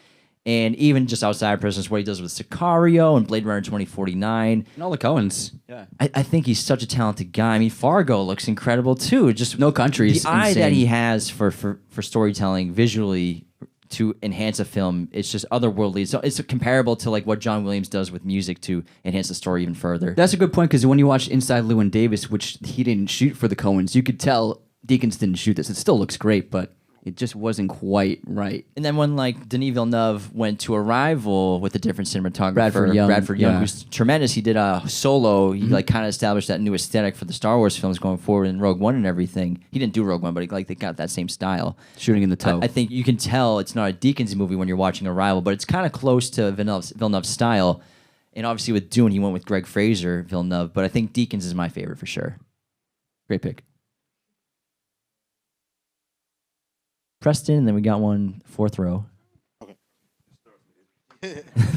And even just outside Prisoners, what he does with Sicario and Blade Runner 2049. And all the Coens. Yeah. I think he's such a talented guy. I mean, Fargo looks incredible, too. Just No Country's the eye insane. that he has for storytelling visually to enhance a film, it's just otherworldly. So it's comparable to like what John Williams does with music to enhance the story even further. That's a good point, because when you watch Inside Llewyn Davis, which he didn't shoot for the Coens, you could tell Deakins didn't shoot this. It still looks great, but it just wasn't quite right. And then when like Denis Villeneuve went to Arrival with a different cinematographer, Bradford Young, yeah. who's who's tremendous. He did a Solo. He like kind of established that new aesthetic for the Star Wars films going forward, and Rogue One and everything. He didn't do Rogue One, but they got that same style. Shooting in the toe. I think you can tell it's not a Deakins movie when you're watching Arrival, but it's kind of close to Villeneuve's style. And obviously with Dune, he went with Greg Fraser, Villeneuve, but I think Deakins is my favorite for sure. Great pick. Preston, and then we got one fourth row. Okay.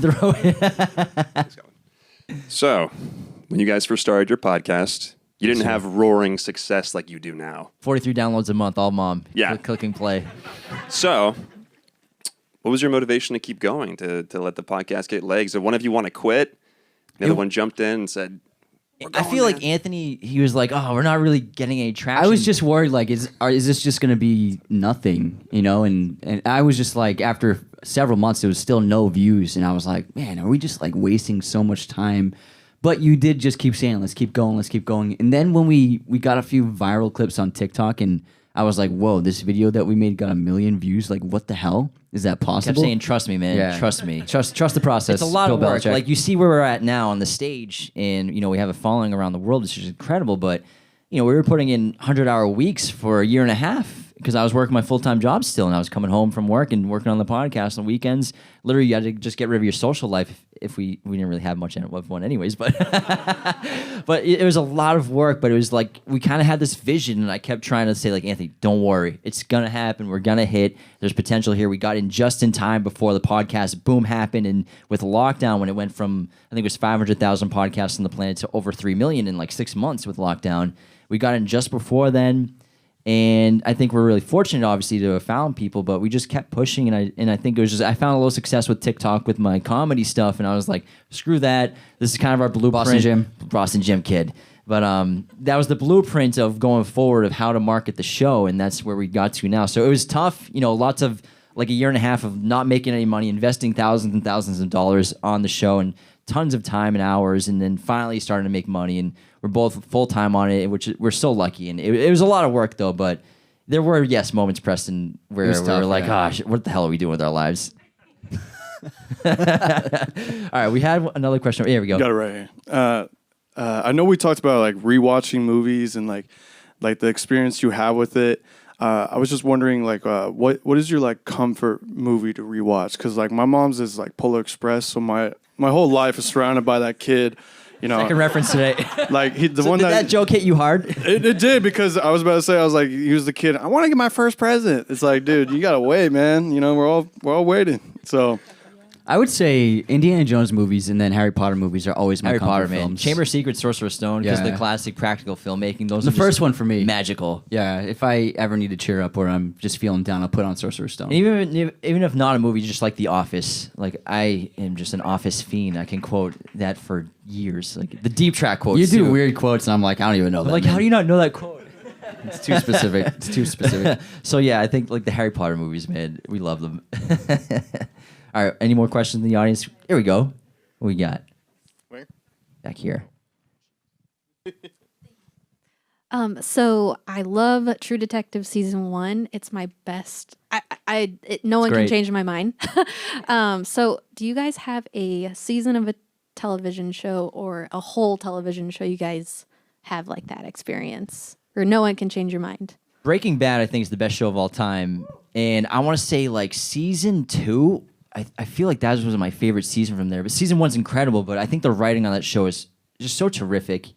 Throw So, when you guys first started your podcast, you didn't have roaring success like you do now. 43 downloads a month, all mom. Yeah. Clicking play. So, what was your motivation to keep going, to let the podcast get legs? Did one of you want to quit? The other one jumped in and said, I feel like Anthony, he was like, oh, we're not really getting any traction. I was just worried, like, is this just going to be nothing, And I was just like, after several months, there was still no views, and I was like, man, are we just like wasting so much time? But you did just keep saying, let's keep going. And then when we got a few viral clips on TikTok, and I was like, whoa, this video that we made got 1 million views. Like, what the hell? Is that possible? kept saying, trust me, man. Yeah. Trust me. Trust the process. It's a lot Bill of work. Belichick. Like, you see where we're at now on the stage, and, we have a following around the world, which is incredible. But, we were putting in 100-hour weeks for a year and a half because I was working my full-time job still, and I was coming home from work and working on the podcast on weekends. Literally, you had to just get rid of your social life if we didn't really have much of one anyways. But but it was a lot of work, but it was like we kind of had this vision, and I kept trying to say, like, Anthony, don't worry. It's going to happen. We're going to hit. There's potential here. We got in just in time before the podcast boom happened, and with lockdown, when it went from, I think it was 500,000 podcasts on the planet to over 3 million in like 6 months with lockdown, we got in just before then. And I think we're really fortunate, obviously, to have found people, but we just kept pushing. And I think it was just, I found a little success with TikTok with my comedy stuff. And I was like, screw that. This is kind of our blueprint. Boston Jim kid. But that was the blueprint of going forward of how to market the show. And that's where we got to now. So it was tough, lots of like a year and a half of not making any money, investing thousands and thousands of dollars on the show and tons of time and hours. And then finally starting to make money. And we're both full-time on it, which we're so lucky. And it was a lot of work, though, but there were, yes, moments, Preston, where we were like, gosh, what the hell are we doing with our lives? All right, we had another question. Here we go. Got it right here. I know we talked about like rewatching movies and like the experience you have with it. I was just wondering, like, what is your like comfort movie to rewatch? Because like my mom's is like Polar Express, so my whole life is surrounded by that kid. You know, Second reference today. like the So one did that joke hit you hard? it did, because I was about to say, I was like, he was the kid. I want to get my first present. It's like, dude, you gotta wait, man. You know, we're all waiting. So I would say Indiana Jones movies and then Harry Potter movies are always my Harry comfort Potter, man. films. Chamber of Secrets, Sorcerer's Stone, because Yeah. the classic practical filmmaking. Those The are just first one for me. magical. Yeah, if I ever need to cheer up or I'm just feeling down, I'll put on Sorcerer's Stone. And even if not a movie, just like The Office. Like I am just an Office fiend. I can quote that for years. Like the deep track quotes. You do too. weird quotes, and I'm like, I don't even know I'm that. like, how do you not know that quote? It's too specific. It's too specific. So yeah, I think like the Harry Potter movies, man, we love them. All right, any more questions in the audience? Here we go. What we got? Where? Back here. So I love True Detective season 1. It's my best. No one can great. change my mind. So do you guys have a season of a television show or a whole television show you guys have like that experience, or no one can change your mind? Breaking Bad, I think, is the best show of all time, and I want to say like season 2. I feel like that was my favorite season from there. But season 1's incredible, but I think the writing on that show is just so terrific.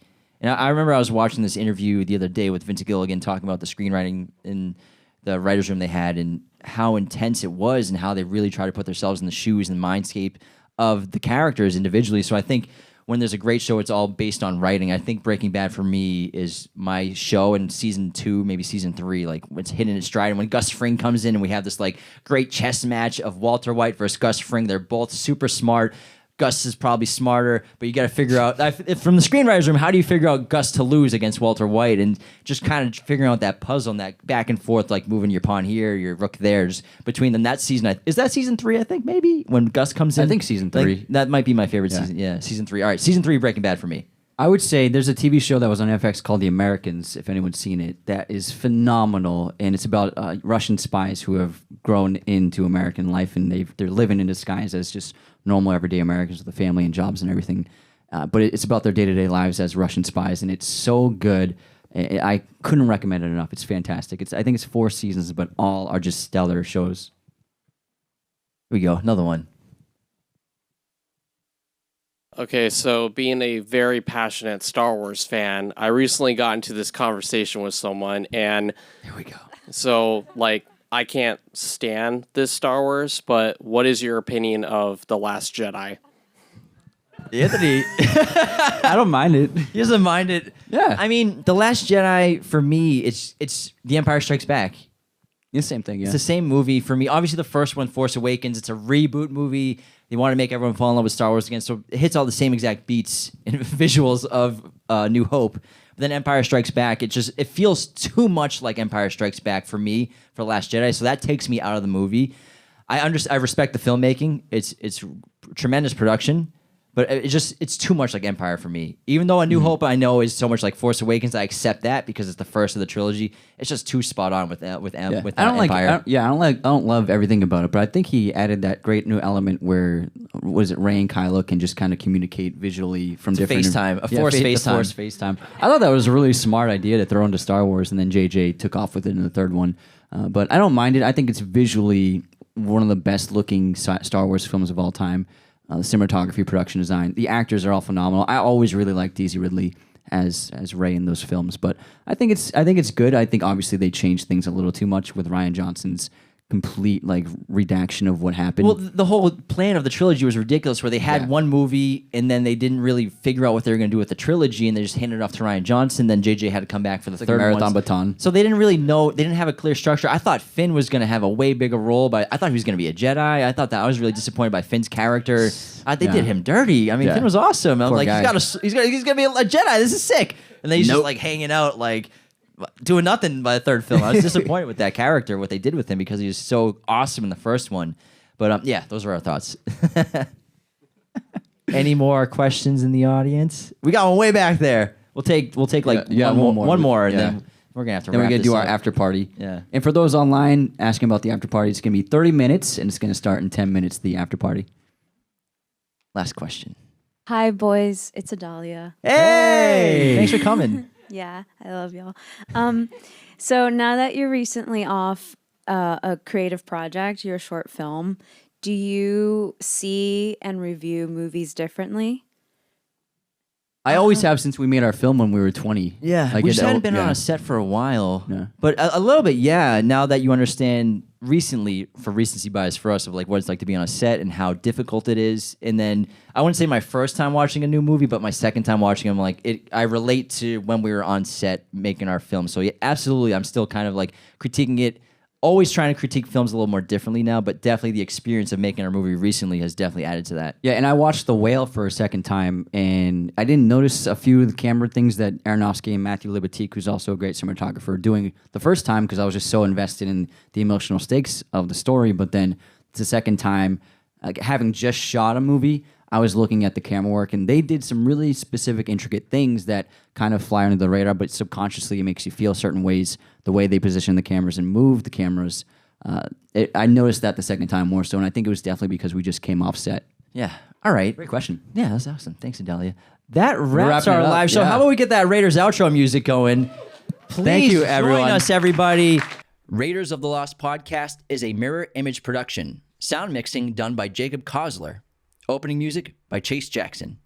And I remember I was watching this interview the other day with Vince Gilligan talking about the screenwriting in the writer's room they had and how intense it was and how they really try to put themselves in the shoes and mindscape of the characters individually. So I think when there's a great show, it's all based on writing. I think Breaking Bad for me is my show, and season 2, maybe season 3, like it's hitting its stride. And when Gus Fring comes in and we have this like great chess match of Walter White versus Gus Fring, they're both super smart. Gus is probably smarter, but you got to figure out from the screenwriter's room, how do you figure out Gus to lose against Walter White, and just kind of figuring out that puzzle and that back and forth, like moving your pawn here, your rook there, just between them. That season, is that season 3? I think maybe when Gus comes in. I think season 3. That might be my favorite Yeah. season. Yeah, season 3. All right, season 3, Breaking Bad for me. I would say there's a TV show that was on FX called The Americans, if anyone's seen it, that is phenomenal. And it's about Russian spies who have grown into American life, and they're living in disguise as just normal everyday Americans with a family and jobs and everything. But it's about their day-to-day lives as Russian spies, and it's so good. I couldn't recommend it enough. It's fantastic. I think it's 4 seasons, but all are just stellar shows. Here we go, another one. Okay, so being a very passionate Star Wars fan, I recently got into this conversation with someone, and here we go. So, like, I can't stand this Star Wars, but what is your opinion of The Last Jedi? Anthony, I don't mind it. He doesn't mind it. Yeah. I mean, The Last Jedi, for me, it's The Empire Strikes Back. It's the same thing, yeah. It's the same movie for me. Obviously, the first one, Force Awakens, it's a reboot movie. They want to make everyone fall in love with Star Wars again, so it hits all the same exact beats and visuals of New Hope. But then Empire Strikes Back, it feels too much like Empire Strikes Back for me for Last Jedi, so that takes me out of the movie. I respect the filmmaking. It's tremendous production. But it's too much like Empire for me. Even though A New Hope I know is so much like Force Awakens, I accept that because it's the first of the trilogy. It's just too spot on with I don't Empire. I don't love everything about it, but I think he added that great new element where Rey and Kylo can just kind of communicate visually from It's different FaceTime, Force FaceTime. Force FaceTime. I thought that was a really smart idea to throw into Star Wars, and then JJ took off with it in the third one. But I don't mind it. I think it's visually one of the best looking Star Wars films of all time. The cinematography, production design, the actors are all phenomenal. I always really liked Daisy Ridley as Rey in those films, but I think it's good. I think obviously they changed things a little too much with Rian Johnson's complete like redaction of what happened. Well, the whole plan of the trilogy was ridiculous, where they had one movie and then they didn't really figure out what they were going to do with the trilogy, and they just handed it off to Rian Johnson. Then JJ had to come back for the third marathon one. baton. So they didn't really know. They didn't have a clear structure. I thought Finn was going to have a way bigger role, but I thought he was going to be a Jedi. I thought that I was really disappointed by Finn's character. They did him dirty. I mean, Finn was awesome. I'm Poor like, guy. he's going to be a Jedi. This is sick. And then he's just like hanging out, like doing nothing by the third film. I was disappointed with that character, what they did with him, because he was so awesome in the first one. But yeah, those are our thoughts. Any more questions in the audience? We got one way back there. We'll take like one more, and then we're gonna have to. Then wrap we're gonna this do our up. after party. Yeah. And for those online asking about the after party, it's gonna be 30 minutes, and it's gonna start in 10 minutes. The after party. Last question. Hi, boys. It's Adalia. Hey! Thanks for coming. Yeah, I love y'all. So now that you're recently off a creative project, your short film, do you see and review movies differently? I always have since we made our film when we were 20. Yeah, Like we just hadn't been on yeah. a set for a while. But a little bit, yeah. Now that you understand recently, for recency bias for us, of like what it's like to be on a set and how difficult it is. And then I wouldn't say my first time watching a new movie, but my second time watching them, like I relate to when we were on set making our film. So yeah, absolutely, I'm still kind of like critiquing it. Always trying to critique films a little more differently now, but definitely the experience of making our movie recently has definitely added to that. Yeah, and I watched The Whale for a second time, and I didn't notice a few of the camera things that Aronofsky and Matthew Libatique, who's also a great cinematographer, doing the first time because I was just so invested in the emotional stakes of the story. But then the second time, like, having just shot a movie, I was looking at the camera work, and they did some really specific, intricate things that kind of fly under the radar, but subconsciously it makes you feel certain ways, the way they position the cameras and move the cameras. I noticed that the second time more so, and I think it was definitely because we just came off set. Yeah. All right. Great question. Yeah, that's awesome. Thanks, Adelia. That wraps wrapping our it up, live show. yeah. How about we get that Raiders outro music going? Please Thank you, everyone. join us, everybody. Raiders of the Lost podcast is a mirror image production. Sound mixing done by Jacob Kossler. Opening music by Chase Jackson.